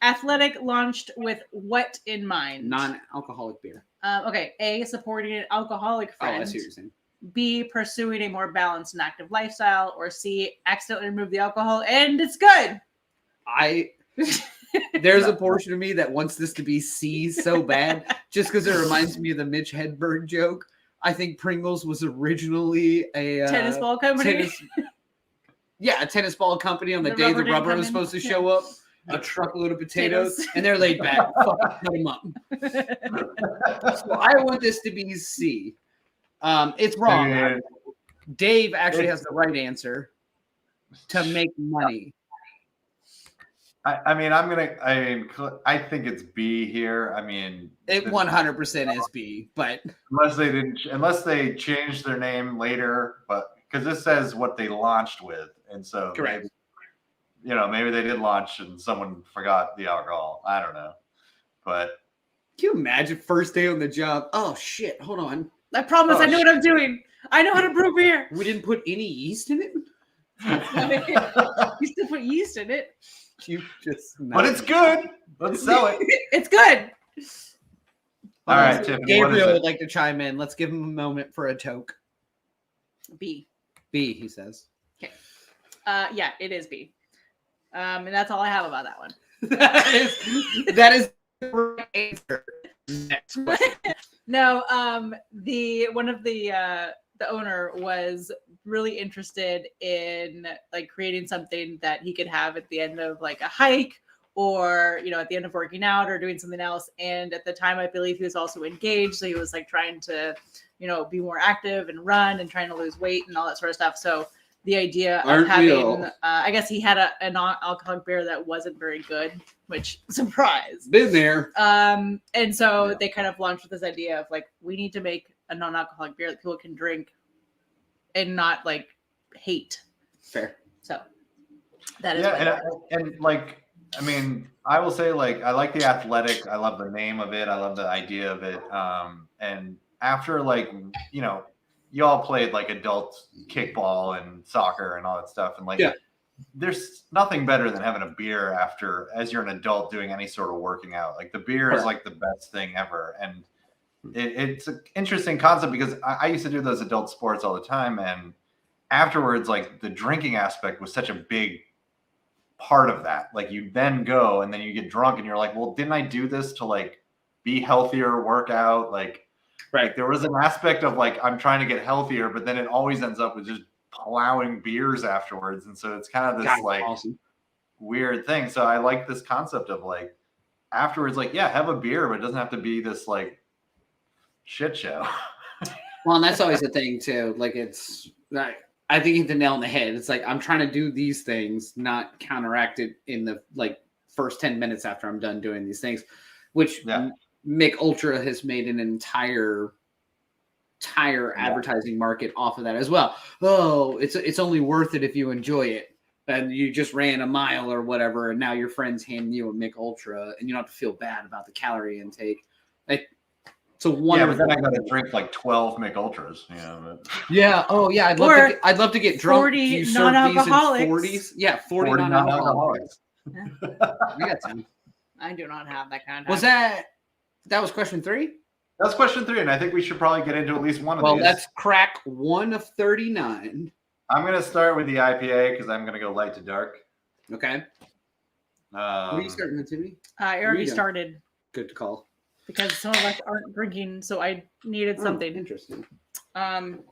Speaker 2: Athletic launched with what in mind?
Speaker 1: Non-alcoholic beer.
Speaker 2: Okay. A, supporting an alcoholic
Speaker 1: Oh, I
Speaker 2: friend.
Speaker 1: see what you're saying.
Speaker 2: B, pursuing a more balanced and active lifestyle. Or C, accidentally remove the alcohol and it's good.
Speaker 1: There's a portion of me that wants this to be C so bad, just because it reminds me of the Mitch Hedberg joke. I think Pringles was originally a
Speaker 2: Tennis ball company.
Speaker 1: A tennis ball company on the
Speaker 2: The
Speaker 1: day
Speaker 2: rubber
Speaker 1: the
Speaker 2: didn't
Speaker 1: rubber
Speaker 2: come
Speaker 1: was
Speaker 2: in.
Speaker 1: supposed to
Speaker 2: Yeah.
Speaker 1: show up. A truckload of potatoes,
Speaker 2: Potatoes.
Speaker 1: and they're laid back. Fucking cut them up. So I want this to be C. It's wrong.
Speaker 3: Dude.
Speaker 1: Dave actually has the right answer. To make money.
Speaker 3: I think it's B here. I mean,
Speaker 1: It 100% is B, but
Speaker 3: unless they changed their name later, but because this says what they launched with, and so
Speaker 1: correct.
Speaker 3: maybe they did launch and someone forgot the alcohol. I don't know, but
Speaker 1: Can you imagine first day on the job? Oh shit! Hold on.
Speaker 2: I promise I know what I'm doing. I know how to brew beer.
Speaker 1: We didn't put any yeast in it.
Speaker 2: You still put yeast in it.
Speaker 1: You just.
Speaker 3: but it's good. Let's sell it.
Speaker 2: It's good.
Speaker 3: All right, Tiffany. What is
Speaker 1: Gabriel
Speaker 3: it?
Speaker 1: would like to chime in. Let's give him a moment for a toke.
Speaker 2: B.
Speaker 1: B, he says.
Speaker 2: Yeah, it is B. And that's all I have about that one.
Speaker 1: that is the right answer. Next question.
Speaker 2: No, the owner was really interested in like creating something that he could have at the end of like a hike or at the end of working out or doing something else. And at the time, I believe he was also engaged, so he was like trying to be more active and run and trying to lose weight and all that sort of stuff. So the idea of having I guess he had a non-alcoholic beer that wasn't very good, which surprise.
Speaker 1: Been there.
Speaker 2: And so they kind of launched with this idea of like, we need to make a non-alcoholic beer that people can drink and not like hate.
Speaker 1: Fair.
Speaker 2: So that is
Speaker 3: I will say like I like the Athletic. I love the name of it. I love the idea of it. And after you all played like adult kickball and soccer and all that stuff, and there's nothing better than having a beer as you're an adult doing any sort of working out. Like the beer is like the best thing ever. And it's an interesting concept because I used to do those adult sports all the time. And afterwards, like the drinking aspect was such a big part of that. Like you then go and then you get drunk and you're like, well, didn't I do this to like be healthier, work out? Like there was an aspect of like, I'm trying to get healthier, but then it always ends up with just plowing beers afterwards. And so it's kind of this awesome. weird thing. So I like this concept of like afterwards, like, yeah, have a beer, but it doesn't have to be this like shit show.
Speaker 1: Well, and that's always the thing too. Like it's like I think you hit the nail on the head. It's like I'm trying to do these things, not counteract it in the like first 10 minutes after I'm done doing these things, which Mick Ultra has made an entire advertising market off of that as well. Oh, it's only worth it if you enjoy it. And you just ran a mile or whatever, and now your friend's handing you a Mick Ultra, and you don't have to feel bad about the calorie intake. Like, it's a wonderful.
Speaker 3: Yeah, but then I got to drink like 12 Mick Ultras. You know. But...
Speaker 1: Yeah. Oh, yeah. I'd love to get drunk.
Speaker 2: 40 non-alcoholics.
Speaker 1: 40s. Yeah, 40 non-alcoholics. Yeah. We got time.
Speaker 2: I do not have that kind of time.
Speaker 1: Was that was question 3?
Speaker 3: That's question 3, and I think we should probably get into at least one of these.
Speaker 1: Well, let's crack 1 of 39.
Speaker 3: I'm going to start with the IPA because I'm going to go light to dark.
Speaker 1: Okay. What are you starting with, Timmy?
Speaker 2: I already started.
Speaker 1: Good to call.
Speaker 2: Because some of us aren't drinking, so I needed something.
Speaker 1: Interesting.
Speaker 2: But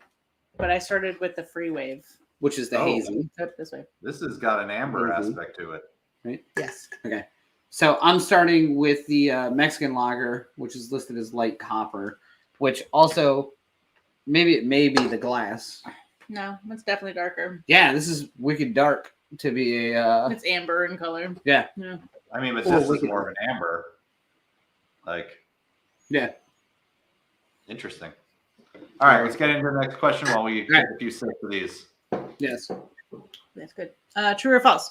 Speaker 2: I started with the Free Wave.
Speaker 1: Which is the Hazy.
Speaker 2: This way.
Speaker 3: This has got an amber aspect to it.
Speaker 1: Right?
Speaker 2: Yes.
Speaker 1: Okay. So I'm starting with the Mexican lager, which is listed as light copper, which also it may be the glass.
Speaker 2: No, it's definitely darker.
Speaker 1: Yeah, this is wicked dark to be a.
Speaker 2: It's amber in color.
Speaker 1: Yeah.
Speaker 3: I mean, but this is more of an amber. Like.
Speaker 1: Yeah.
Speaker 3: Interesting. All right, let's get into the next question while we take a few sips of these.
Speaker 1: Yes.
Speaker 2: That's good. True or false?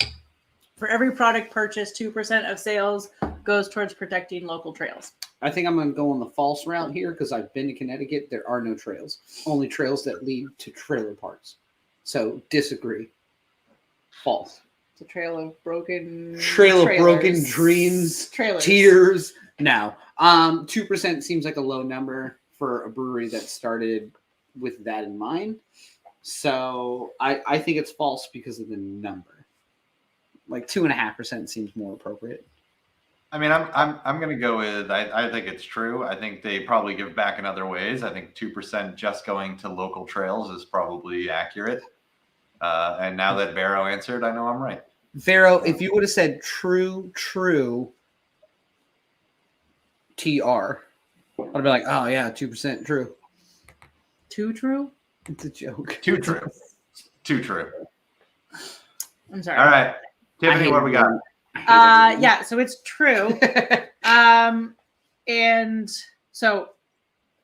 Speaker 2: For every product purchased, 2% of sales goes towards protecting local trails.
Speaker 1: I think I'm going to go on the false route here because I've been to Connecticut. There are no trails, only trails that lead to trailer parks. So disagree. False.
Speaker 2: It's a trail of broken
Speaker 1: broken dreams, tears. No. 2% seems like a low number for a brewery that started with that in mind. So I think it's false because of the number. Like 2.5% seems more appropriate.
Speaker 3: I mean, I'm going to go with, I think it's true. I think they probably give back in other ways. I think 2% just going to local trails is probably accurate. And now that Vero answered, I know I'm right.
Speaker 1: Vero, if you would have said true, TR, I'd be like, oh yeah, 2% true.
Speaker 2: Too true?
Speaker 1: It's a joke.
Speaker 3: Too true. Too true.
Speaker 2: I'm sorry.
Speaker 3: All right. Tiffany, what we got?
Speaker 2: Yeah, so it's true. And so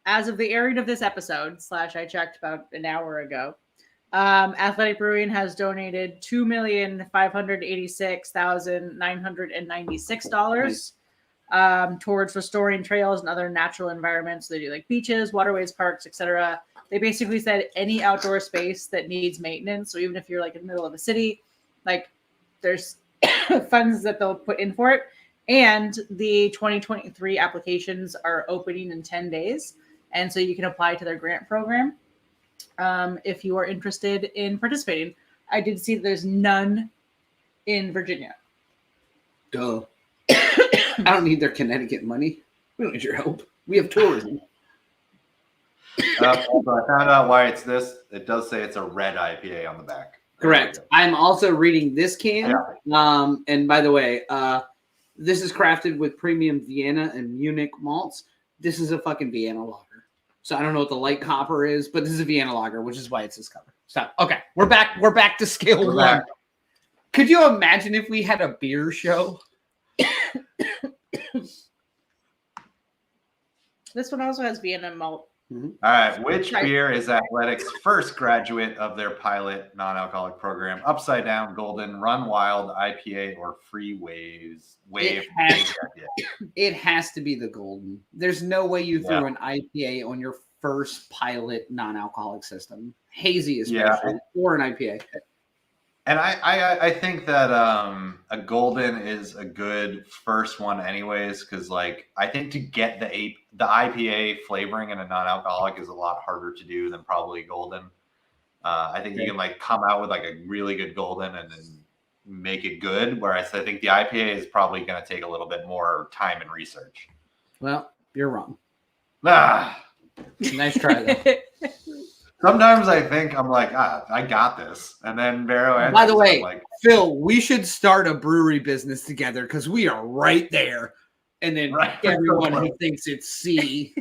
Speaker 2: as of the airing of this episode, I checked about an hour ago, Athletic Brewing has donated $2,586,996 towards restoring trails and other natural environments. They do like beaches, waterways, parks, etc. They basically said any outdoor space that needs maintenance. So even if you're like in the middle of a city, like there's funds that they'll put in for it. And the 2023 applications are opening in 10 days. And so you can apply to their grant program if you are interested in participating. I did see that there's none in Virginia.
Speaker 1: Duh. I don't need their Connecticut money. We don't need your help. We have tourism.
Speaker 3: So I found out why it's this. It does say it's a red IPA on the back.
Speaker 1: Correct. I'm also reading this can. Yeah. And by the way, this is crafted with premium Vienna and Munich malts. This is a fucking Vienna lager. So I don't know what the light copper is, but this is a Vienna lager, which is why it's this color. So okay, we're back. We're back to scale one. Back. Could you imagine if we had a beer show?
Speaker 2: This one also has Vienna malt.
Speaker 3: Mm-hmm. All right. Which beer is Athletic's first graduate of their pilot non-alcoholic program? Upside Down, Golden, Run Wild, IPA, or Free Waves?
Speaker 1: It has to be the Golden. There's no way you threw an IPA on your first pilot non-alcoholic system. Hazy especially, or an IPA.
Speaker 3: And I think that a Golden is a good first one anyways, because like I think to get the IPA flavoring in a non-alcoholic is a lot harder to do than probably Golden. I think you can like come out with like a really good Golden and then make it good, whereas I think the IPA is probably going to take a little bit more time and research.
Speaker 1: Well, you're wrong.
Speaker 3: Nice
Speaker 1: try though.
Speaker 3: Sometimes I think I'm like, I got this, and then Vero answers.
Speaker 1: By the
Speaker 3: I'm
Speaker 1: way,
Speaker 3: like,
Speaker 1: Phil, we should start a brewery business together because we are right there. And then
Speaker 3: Right.
Speaker 1: everyone who thinks it's C.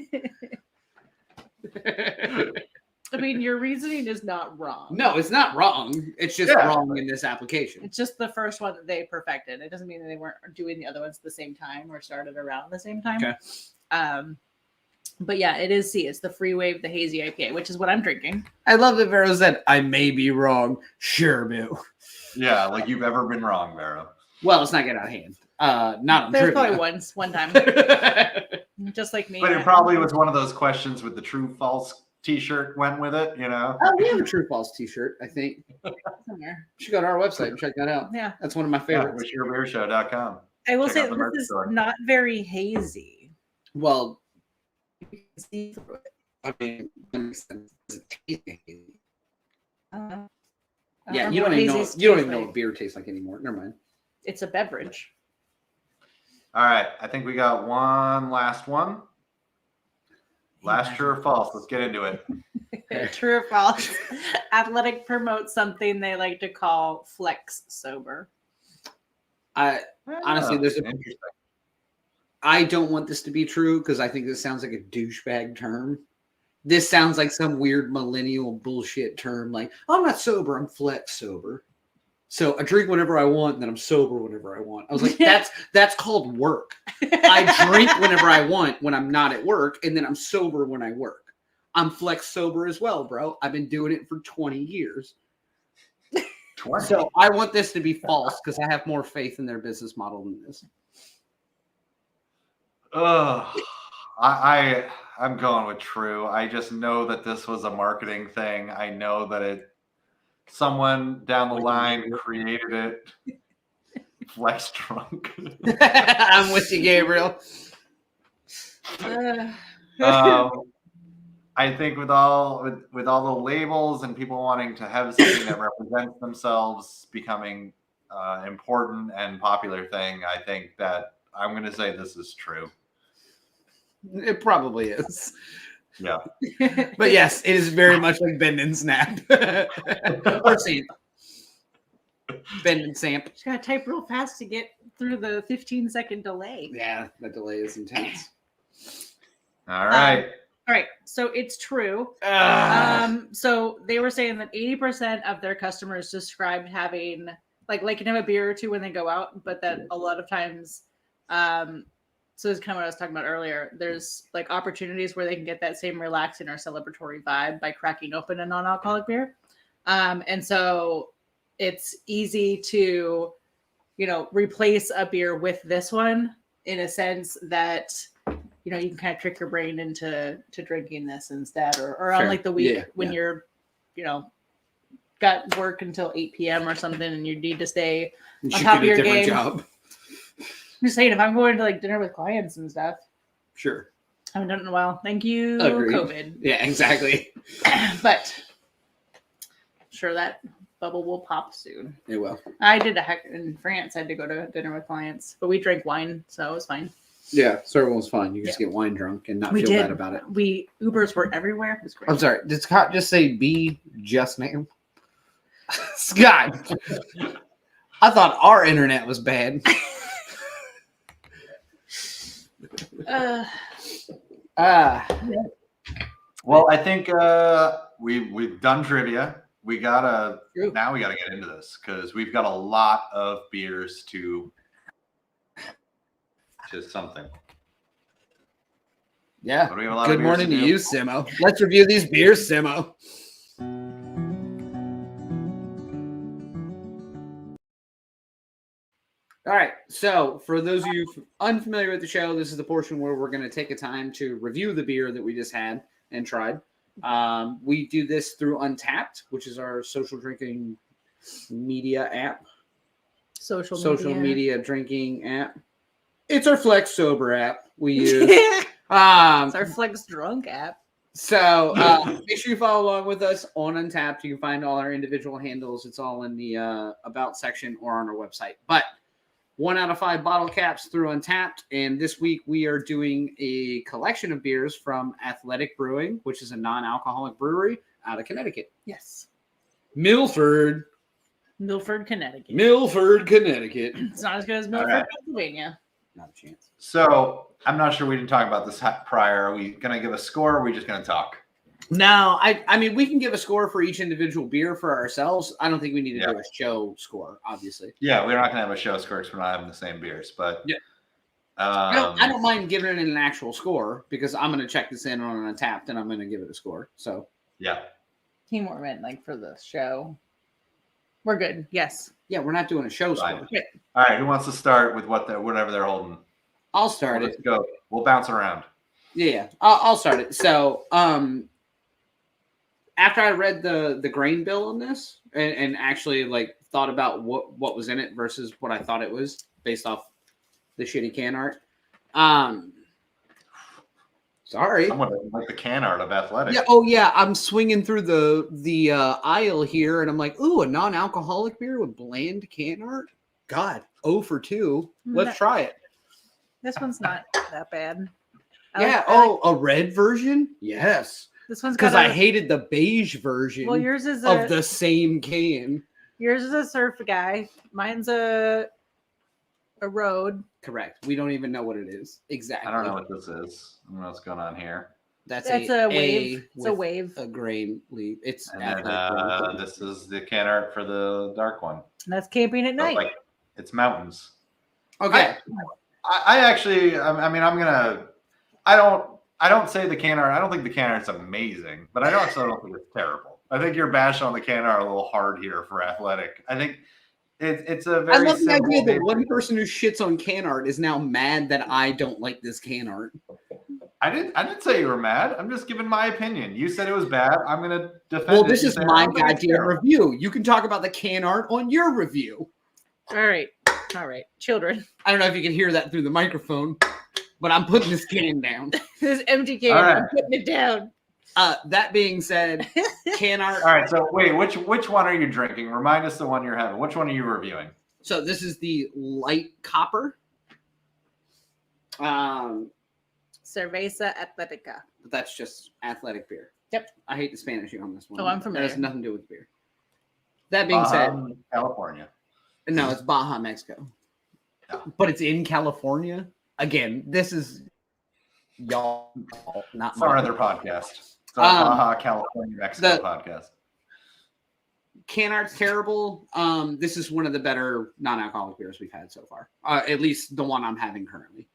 Speaker 2: I mean, your reasoning is not wrong.
Speaker 1: No, it's not wrong. It's just wrong in this application.
Speaker 2: It's just the first one that they perfected. It doesn't mean that they weren't doing the other ones at the same time or started around the same time.
Speaker 1: Okay.
Speaker 2: But yeah, it is C. It's the Free Wave, the Hazy IPA, which is what I'm drinking.
Speaker 1: I love that Vero said, I may be wrong. Sure, Bill.
Speaker 3: yeah, like you've ever been wrong, Vero.
Speaker 1: Well, let's not get out of hand. Not on
Speaker 2: There's
Speaker 1: trivia.
Speaker 2: probably one time. Just like me.
Speaker 3: But it probably was one of those questions with the true false t-shirt went with it, you know?
Speaker 1: Oh, we have a True False t-shirt, I think.
Speaker 2: Somewhere.
Speaker 1: You should go to our website and check that out.
Speaker 2: Yeah.
Speaker 1: That's one of my favorites.
Speaker 3: WishYourBeerShow.com.
Speaker 2: I will
Speaker 3: Check
Speaker 2: say
Speaker 3: out the merch
Speaker 2: this is
Speaker 3: store.
Speaker 2: not very hazy.
Speaker 1: Well,
Speaker 2: You can see through it.
Speaker 1: I mean, that makes sense. It's tasty.
Speaker 2: I don't know. I
Speaker 1: Yeah,
Speaker 2: remember
Speaker 1: you don't
Speaker 2: what
Speaker 1: even know.
Speaker 2: hazies
Speaker 1: You don't
Speaker 2: taste
Speaker 1: even know
Speaker 2: like.
Speaker 1: what beer tastes like anymore. Never mind.
Speaker 2: It's a beverage.
Speaker 3: All right, I think we got one last one. Last true or false. Let's get into it.
Speaker 2: True or false? Athletic promotes something they like to call flex sober.
Speaker 1: Honestly, there's a-
Speaker 3: interesting.
Speaker 1: I don't want this to be true because I think this sounds like a douchebag term. This sounds like some weird millennial bullshit term. Like, I'm not sober. I'm flex sober. So I drink whenever I want, and then I'm sober whenever I want. I was like, that's called work. I drink whenever I want when I'm not at work, and then I'm sober when I work. I'm flex sober as well, bro. I've been doing it for 20 years.
Speaker 3: 20.
Speaker 1: So I want this to be false because I have more faith in their business model than this.
Speaker 3: I'm going with true. I just know that this was a marketing thing. I know that someone down the line created it. Flex drunk.
Speaker 1: I'm with you, Gabriel.
Speaker 3: I think with all the labels and people wanting to have something that represents themselves becoming important and popular thing, I think that I'm going to say this is true.
Speaker 1: It probably is.
Speaker 3: Yeah.
Speaker 1: But yes, it is very much like Bend and Snap. Or Samp. Bend and Samp.
Speaker 2: Just gotta type real fast to get through the 15-second delay.
Speaker 1: Yeah, that delay is intense.
Speaker 3: All right.
Speaker 2: All right, so it's true. So they were saying that 80% of their customers described having can have a beer or two when they go out, but that a lot of times, so this is kind of what I was talking about earlier. There's like opportunities where they can get that same relaxing or celebratory vibe by cracking open a non-alcoholic beer, and so it's easy to, replace a beer with this one in a sense that. You can kind of trick your brain into drinking this instead, or on like the week when you're, got work until 8 p.m. or something, and you need to stay on top of your game. Job. I'm just saying, if I'm going to like dinner with clients and stuff,
Speaker 1: sure,
Speaker 2: I haven't done it in a while. Thank you,
Speaker 1: Agreed.
Speaker 2: COVID.
Speaker 1: Yeah, exactly.
Speaker 2: But I'm sure that bubble will pop soon.
Speaker 1: It will.
Speaker 2: I did in France. I had to go to dinner with clients, but we drank wine, so it was fine.
Speaker 1: Yeah, so everyone's fine. You just get wine drunk and not feel bad about it.
Speaker 2: Ubers were everywhere. It was great.
Speaker 1: I'm sorry. Did Scott just say B just name? Scott, I thought our internet was bad.
Speaker 3: Well, I think we've done trivia. Now we gotta get into this because we've got a lot of beers to. Just something.
Speaker 1: Yeah.
Speaker 3: Good
Speaker 1: morning to you, Simo. Let's review these beers, Simo. All right. So, for those of you unfamiliar with the show, this is the portion where we're going to take a time to review the beer that we just had and tried. We do this through Untapped, which is our social drinking media app. Social media drinking app. It's our Flex Sober app we use.
Speaker 2: It's our Flex Drunk app.
Speaker 1: So make sure you follow along with us on Untapped. You can find all our individual handles. It's all in the About section or on our website. But 1 out of 5 bottle caps through Untapped. And this week we are doing a collection of beers from Athletic Brewing, which is a non-alcoholic brewery. out of Connecticut.
Speaker 2: Yes.
Speaker 1: Milford,
Speaker 2: Connecticut.
Speaker 1: Connecticut.
Speaker 2: It's not as good as Milford,
Speaker 3: right.
Speaker 2: Pennsylvania.
Speaker 1: Not a chance.
Speaker 3: So I'm not sure we didn't talk about this prior. Are we going to give a score or are we just going to talk?
Speaker 1: No, I mean, we can give a score for each individual beer for ourselves. I don't think we need to do a show score, obviously.
Speaker 3: Yeah, we're not going to have a show score because we're not having the same beers. But
Speaker 1: yeah. I don't mind giving it an actual score because I'm going to check this in on Untapped and I'm going to give it a score. So
Speaker 3: yeah.
Speaker 2: Teamwork meant like for the show. We're good. Yes.
Speaker 1: Yeah, we're not doing a show
Speaker 3: Fine.
Speaker 1: score.
Speaker 3: All right, who wants to start with whatever they're holding?
Speaker 1: I'll start
Speaker 3: Let's go. We'll bounce around.
Speaker 1: Yeah, I'll start it. So, after I read the grain bill on this and actually like thought about what was in it versus what I thought it was based off the shitty can art. Sorry.
Speaker 3: Someone doesn't like the can art of Athletic.
Speaker 1: Yeah. Oh yeah. I'm swinging through the aisle here, and I'm like, ooh, a non-alcoholic beer with bland can art. God, 0 for 2. Let's try it.
Speaker 2: This one's not that bad.
Speaker 1: A red version? Yes.
Speaker 2: This one's
Speaker 1: because I hated the beige version.
Speaker 2: Well, yours is
Speaker 1: of the same can.
Speaker 2: Yours is a surf guy. Mine's a road.
Speaker 1: Correct. We don't even know what it is exactly.
Speaker 3: I don't know what this is. I don't know what's going on here.
Speaker 2: That's a wave. It's a wave.
Speaker 1: A grain leaf. It's
Speaker 3: and then, this is the can art for the dark one.
Speaker 2: And that's camping at night.
Speaker 3: Like, it's mountains.
Speaker 1: Okay.
Speaker 3: I actually, I mean, I don't say the can art. I don't think the can art's amazing, but I also don't think it's terrible. I think you're bashing on the can art a little hard here for Athletic. I think it's a very.
Speaker 1: I love the idea that one person who shits on can art is now mad that I don't like this can art.
Speaker 3: I didn't say you were mad. I'm just giving my opinion. You said it was bad. I'm going to defend it.
Speaker 1: Well, this is my goddamn review. You can talk about the can art on your review.
Speaker 2: All right. Children.
Speaker 1: I don't know if you can hear that through the microphone, but I'm putting this can down.
Speaker 2: This empty can. Right. I'm putting it down.
Speaker 1: That being said, can art.
Speaker 3: All right. So wait, which one are you drinking? Remind us the one you're having. Which one are you reviewing?
Speaker 1: So this is the light copper.
Speaker 2: Cerveza Atletica.
Speaker 1: That's just athletic beer.
Speaker 2: Yep.
Speaker 1: I hate the Spanish on this one.
Speaker 2: Oh, I'm familiar.
Speaker 1: It has nothing to do with beer. That being said,
Speaker 3: California.
Speaker 1: No, it's Baja, Mexico.
Speaker 3: No.
Speaker 1: But it's in California. Again, this is y'all, not
Speaker 3: our other podcast. It's our Baja, California, Mexico podcast.
Speaker 1: Can art's terrible. This is one of the better non-alcoholic beers we've had so far. At least the one I'm having currently.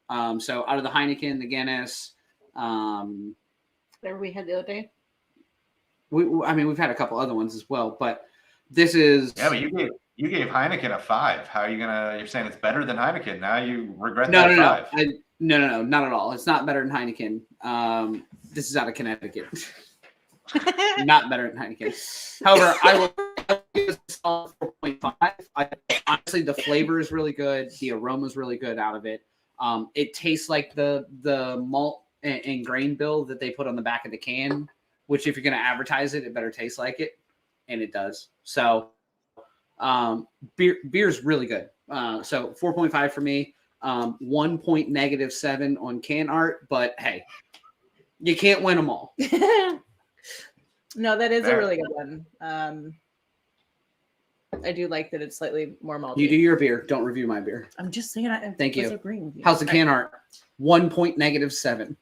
Speaker 1: So out of the Heineken, the Guinness.
Speaker 2: Whatever we had the other day.
Speaker 1: We've had a couple other ones as well, but this is.
Speaker 3: Yeah, but you gave Heineken a 5. How are you you're saying it's better than Heineken? Now you regret that 5.
Speaker 1: No, not at all. It's not better than Heineken. This is out of Connecticut. Not better than Heineken. However, I will give this a 4.5. Honestly, the flavor is really good. The aroma is really good out of it. It tastes like the malt and grain bill that they put on the back of the can, which if you're going to advertise it, it better taste like it. And it does. So beer's really good. So 4.5 for me. 1.-7 on can art, but hey, you can't win them all.
Speaker 2: No, that is a really good one. I do like that it's slightly more malty.
Speaker 1: You do your beer. Don't review my beer.
Speaker 2: I'm just saying.
Speaker 1: Thank you.
Speaker 2: Agreeing with you.
Speaker 1: How's the can art? 1.-7.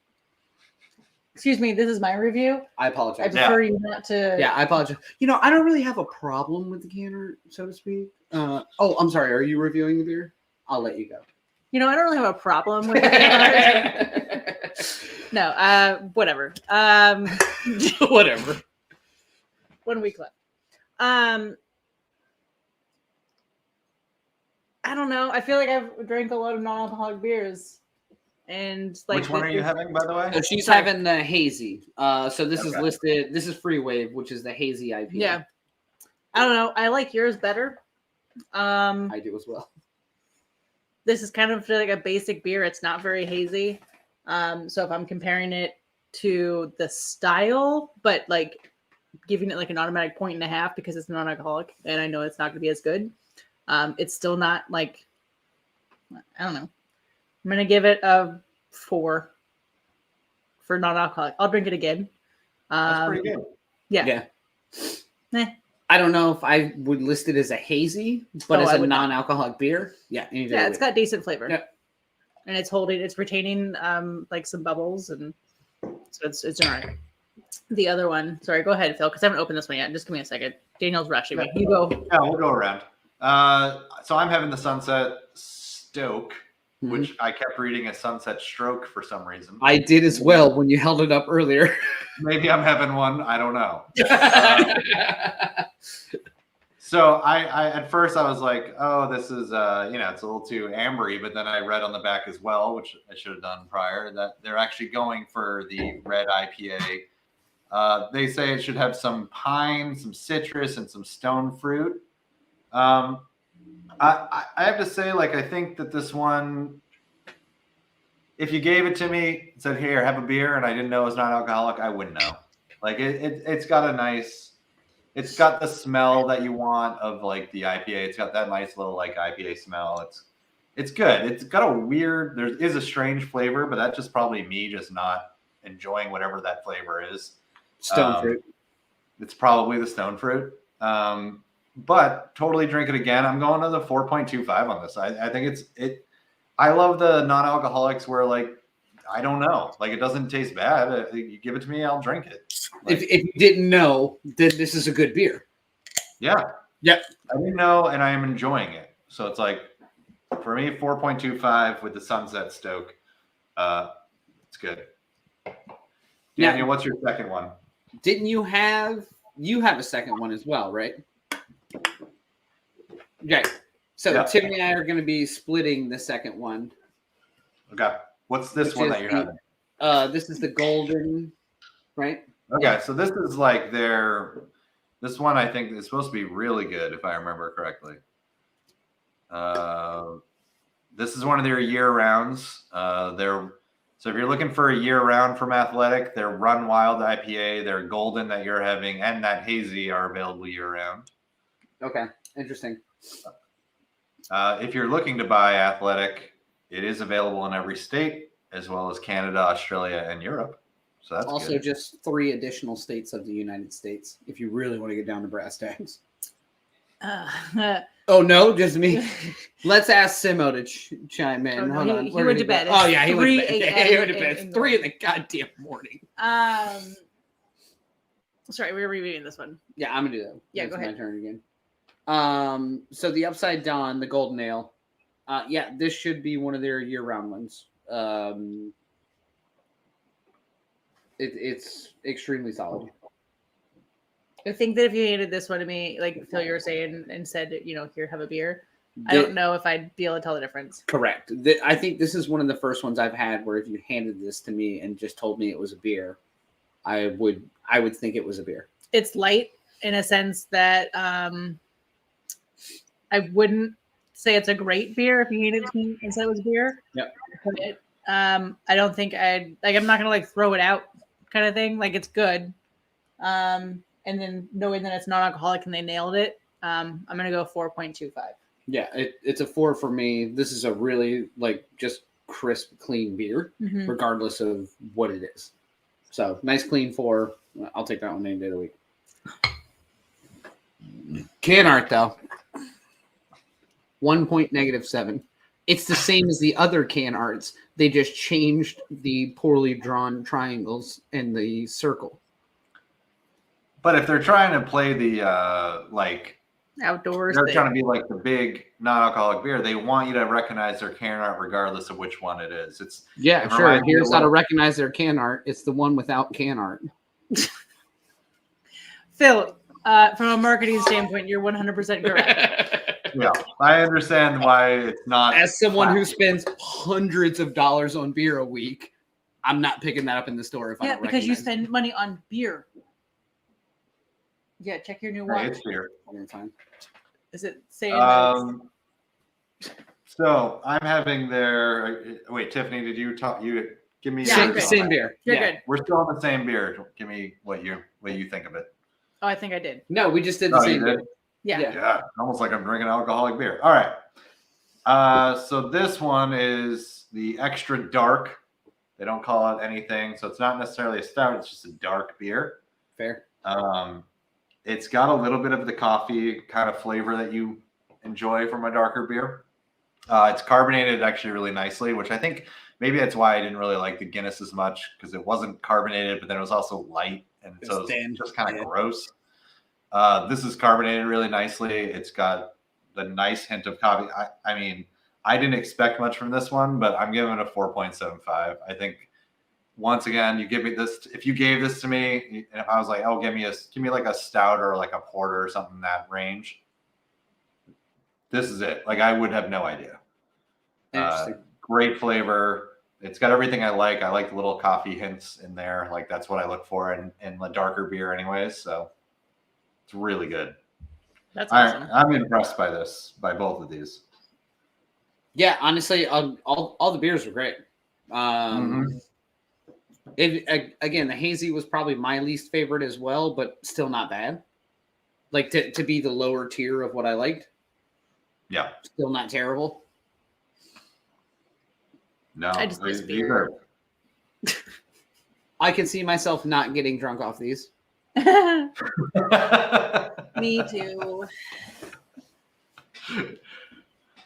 Speaker 2: Excuse me. This is my review.
Speaker 1: I apologize.
Speaker 2: I prefer you not to.
Speaker 1: Yeah, I apologize. I don't really have a problem with the can art, so to speak. I'm sorry. Are you reviewing the beer? I'll let you go.
Speaker 2: I don't really have a problem with the can art. No, whatever.
Speaker 1: Whatever.
Speaker 2: 1 week left. I don't know. I feel like I've drank a lot of non-alcoholic beers, and like.
Speaker 3: Which one are you having, by the way?
Speaker 1: So she's having the Hazy. So this is listed. This is Free Wave, which is the Hazy IPA.
Speaker 2: Yeah. I don't know. I like yours better.
Speaker 1: I do as well.
Speaker 2: This is kind of like a basic beer. It's not very hazy. So if I'm comparing it to the style, but like giving it like an automatic 1.5 because it's non-alcoholic and I know it's not going to be as good. It's still not like, I don't know. I'm going to give it a 4 for non-alcoholic. I'll drink it again.
Speaker 3: That's pretty good.
Speaker 2: Yeah.
Speaker 1: I don't know if I would list it as a hazy, but as
Speaker 2: I
Speaker 1: a
Speaker 2: would not.
Speaker 1: non-alcoholic beer, yeah.
Speaker 2: Yeah, it's got decent flavor.
Speaker 1: Yeah.
Speaker 2: And it's retaining like some bubbles, and so it's all right. The other one, sorry, go ahead, Phil, because I haven't opened this one yet. Just give me a second. Daniel's rushing me. You go.
Speaker 3: Yeah, we'll go around. So I'm having the Sunset Stoke, which I kept reading as Sunset Stroke for some reason.
Speaker 1: I did as well when you held it up earlier.
Speaker 3: Maybe I'm having one. I don't know. So I at first I was like, oh, this is it's a little too ambery, but then I read on the back as well, which I should have done prior, that they're actually going for the red IPA. They say it should have some pine, some citrus, and some stone fruit. I have to say, like, I think that this one, if you gave it to me and said, here, have a beer, and I didn't know it was non-alcoholic, I wouldn't know. Like, it's got a nice, it's got the smell that you want of, like, the IPA. It's got that nice little, like, IPA smell. It's good. It's got a weird, there is a strange flavor, but that's just probably me just not enjoying whatever that flavor is.
Speaker 1: Stone fruit.
Speaker 3: It's probably the stone fruit. But totally drink it again. I'm going to the 4.25 on this. I think I love the non-alcoholics where, like, I don't know, like, it doesn't taste bad. You give it to me, I'll drink it. Like,
Speaker 1: if you didn't know, then this is a good beer.
Speaker 3: Yeah.
Speaker 1: Yep.
Speaker 3: I didn't know, and I am enjoying it. So it's like, for me, 4.25 with the Sunset Stoke. It's good. Daniel, what's your second one?
Speaker 1: Didn't you have a second one as well, right? Okay. So
Speaker 3: Yeah.
Speaker 1: Tiffany and I are going to be splitting the second one.
Speaker 3: Okay. What's this one that you're having?
Speaker 1: This is the golden, right?
Speaker 3: Okay, so this is like this one I think is supposed to be really good if I remember correctly. This is one of their year rounds. So if you're looking for a year round from Athletic, their Run Wild IPA, their golden that you're having, and that hazy are available year round.
Speaker 1: Okay, interesting.
Speaker 3: If you're looking to buy Athletic, it is available in every state, as well as Canada, Australia, and Europe. So that's
Speaker 1: also
Speaker 3: good.
Speaker 1: Just 3 additional states of the United States, if you really want to get down to brass tacks. Oh no, just me. Let's ask Simo to chime in. Hold on.
Speaker 2: He went to bed.
Speaker 1: Oh yeah, he went to bed.
Speaker 2: 3
Speaker 1: Yeah, he went to
Speaker 2: a.m.
Speaker 1: bed. 3 in the goddamn morning.
Speaker 2: Sorry, we were reviewing this one.
Speaker 1: Yeah, I'm gonna do that.
Speaker 2: Yeah, go ahead.
Speaker 1: My turn again. So the Upside Dawn, the Golden Ale. Yeah, this should be one of their year-round ones. It's extremely solid.
Speaker 2: I think that if you handed this one to me, like Phil, you were saying, and said, here, have a beer, I don't know if I'd be able to tell the difference.
Speaker 1: Correct. I think this is one of the first ones I've had where if you handed this to me and just told me it was a beer, I would think it was a beer.
Speaker 2: It's light in a sense that I wouldn't say it's a great beer if you handed it to me and said it was a beer.
Speaker 1: Yep.
Speaker 2: But I don't think I'm not gonna like throw it out kind of thing. Like it's good. And then knowing that it's non-alcoholic and they nailed it, I'm gonna go 4.25. Yeah,
Speaker 1: it's a 4 for me. This is a really just crisp, clean beer, regardless of what it is. So nice, clean 4. I'll take that one any day of the week. Can art though, 1.-7. It's the same as the other can arts. They just changed the poorly drawn triangles and the circle.
Speaker 3: But if they're trying to play the
Speaker 2: outdoors,
Speaker 3: they're trying to be like the big non-alcoholic beer. They want you to recognize their can art regardless of which one it is.
Speaker 1: Sure. Here's how to recognize their can art. It's the one without can art.
Speaker 2: Phil, from a marketing standpoint, you're 100% correct.
Speaker 3: Yeah, I understand why it's not.
Speaker 1: As someone who spends hundreds of dollars on beer a week, I'm not picking that up in the store if I don't
Speaker 2: because you
Speaker 1: recognize
Speaker 2: spend money on beer. Yeah, check your new watch.
Speaker 3: It's beer.
Speaker 1: Fine.
Speaker 2: Is it saying?
Speaker 3: So I'm having their. Wait, Tiffany, did you talk? You give me
Speaker 1: same beer.
Speaker 2: You're good.
Speaker 3: We're still on the same beer. Give me what you think of it.
Speaker 2: Oh, I think I did.
Speaker 1: No, we just did the same beer.
Speaker 2: Yeah.
Speaker 3: Almost like I'm drinking alcoholic beer. All right. So this one is the extra dark. They don't call it anything, so it's not necessarily a stout. It's just a dark beer.
Speaker 1: Fair.
Speaker 3: It's got a little bit of the coffee kind of flavor that you enjoy from a darker beer. It's carbonated actually really nicely, which I think maybe that's why I didn't really like the Guinness as much, because it wasn't carbonated, but then it was also light, and so it was just kind of gross. This is carbonated really nicely. It's got the nice hint of coffee. I mean, I didn't expect much from this one, but I'm giving it a 4.75. I think once again, you give me this. If you gave this to me, and if I was like, "Oh, give me like a stout or like a porter or something in that range," this is it. Like, I would have no idea. Great flavor. It's got everything I like. I like the little coffee hints in there. Like, that's what I look for in the darker beer, anyways. So it's really good.
Speaker 2: That's awesome.
Speaker 3: I'm impressed by both of these.
Speaker 1: Yeah, honestly, all the beers are great. Again, the Hazy was probably my least favorite as well, but still not bad. Like, to be the lower tier of what I liked.
Speaker 3: Yeah.
Speaker 1: Still not terrible.
Speaker 3: No.
Speaker 2: I just miss beer.
Speaker 1: I can see myself not getting drunk off these.
Speaker 2: Me too.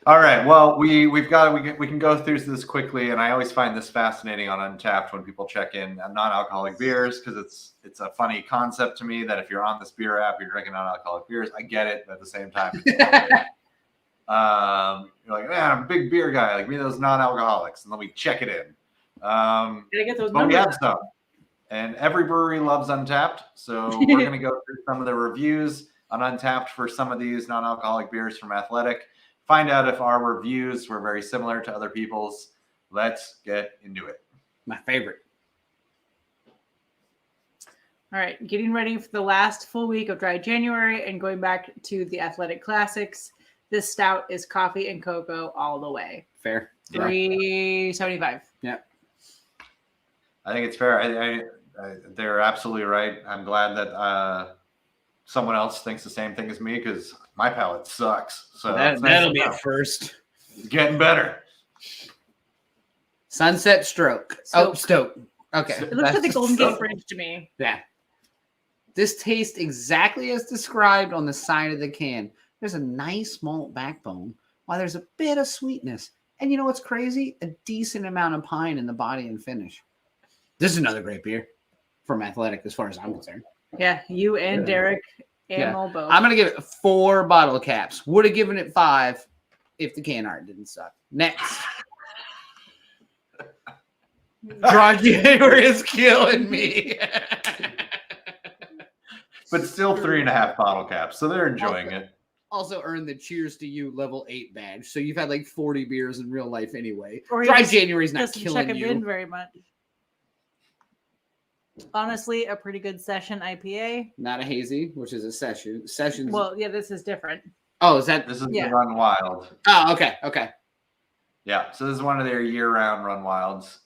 Speaker 3: All right. Well, we can go through this quickly, and I always find this fascinating on Untapped when people check in non-alcoholic beers, because it's a funny concept to me that if you're on this beer app, you're drinking non-alcoholic beers. I get it, but at the same time, you're like, man, I'm a big beer guy. Like, me those non-alcoholics, and then we check it in.
Speaker 2: Gotta get those
Speaker 3: But we
Speaker 2: numbers.
Speaker 3: have some, and every brewery loves Untapped, so we're going to go through some of the reviews on Untapped for some of these non-alcoholic beers from Athletic. Find out if our reviews were very similar to other people's. Let's get into it.
Speaker 1: My favorite.
Speaker 2: All right, getting ready for the last full week of dry January and going back to the Athletic Classics. This stout is coffee and cocoa all the way.
Speaker 1: Fair.
Speaker 2: $3.75.
Speaker 1: Yeah.
Speaker 3: I think it's fair. They're absolutely right. I'm glad that someone else thinks the same thing as me, because my palate sucks. So
Speaker 1: that'll be a first.
Speaker 3: It's getting better.
Speaker 1: Sunset Stroke. Stoke. Okay.
Speaker 2: It looks like the Golden Gate Bridge to me.
Speaker 1: Yeah. This tastes exactly as described on the side of the can. There's a nice malt backbone, while there's a bit of sweetness. And you know what's crazy? A decent amount of pine in the body and finish. This is another great beer from Athletic, as far as I'm concerned.
Speaker 2: Yeah, you and Derek and Mo both.
Speaker 1: I'm going to give it 4 bottle caps. Would have given it 5 if the can art didn't suck. Next. Dry January is killing me.
Speaker 3: But still 3.5 bottle caps, so they're enjoying it.
Speaker 1: Also earned the Cheers to You level 8 badge. So you've had like 40 beers in real life anyway.
Speaker 2: Or
Speaker 1: Dry January's not
Speaker 2: doesn't
Speaker 1: killing
Speaker 2: check
Speaker 1: you.
Speaker 2: it in very much. Honestly, a pretty good session IPA.
Speaker 1: Not a hazy, which is a session. Sessions.
Speaker 2: Well, yeah, this is different.
Speaker 1: Oh, is that?
Speaker 3: This is the Run Wild.
Speaker 1: Oh, okay.
Speaker 3: Yeah, so this is one of their year-round Run Wilds.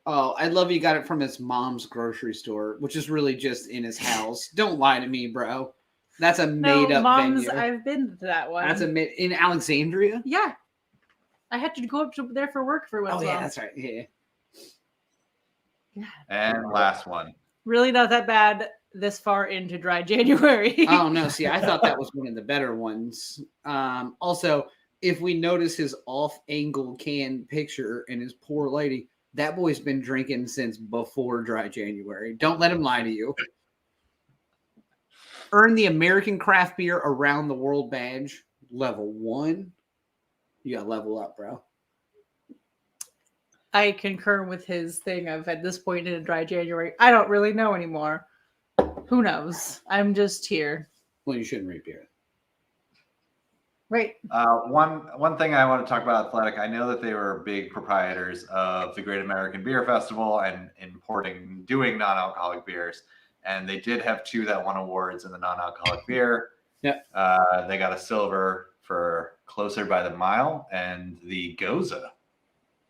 Speaker 1: Oh, I love you got it from his mom's grocery store, which is really just in his house. Don't lie to me, bro. That's a made-up
Speaker 2: Mom's,
Speaker 1: venue.
Speaker 2: I've been to that one.
Speaker 1: That's in Alexandria?
Speaker 2: Yeah. I had to go up to there for work for once.
Speaker 1: Oh, yeah, that's right. Yeah.
Speaker 3: And last one.
Speaker 2: Really not that bad this far into dry January.
Speaker 1: Oh, no. See, I thought that was one of the better ones. Also, if we notice his off-angle can picture and his poor lighting, that boy's been drinking since before dry January. Don't let him lie to you. Earn the American Craft Beer Around the World badge, level 1. You got to level up, bro.
Speaker 2: I concur with his thing of, at this point in a dry January, I don't really know anymore. Who knows? I'm just here.
Speaker 1: Well, you shouldn't rate beer.
Speaker 2: Right.
Speaker 3: One thing I want to talk about Athletic, I know that they were big proprietors of the Great American Beer Festival and doing non-alcoholic beers. And they did have 2 that won awards in the non-alcoholic beer.
Speaker 1: Yeah.
Speaker 3: They got a silver for Closer by the Mile, and the Goza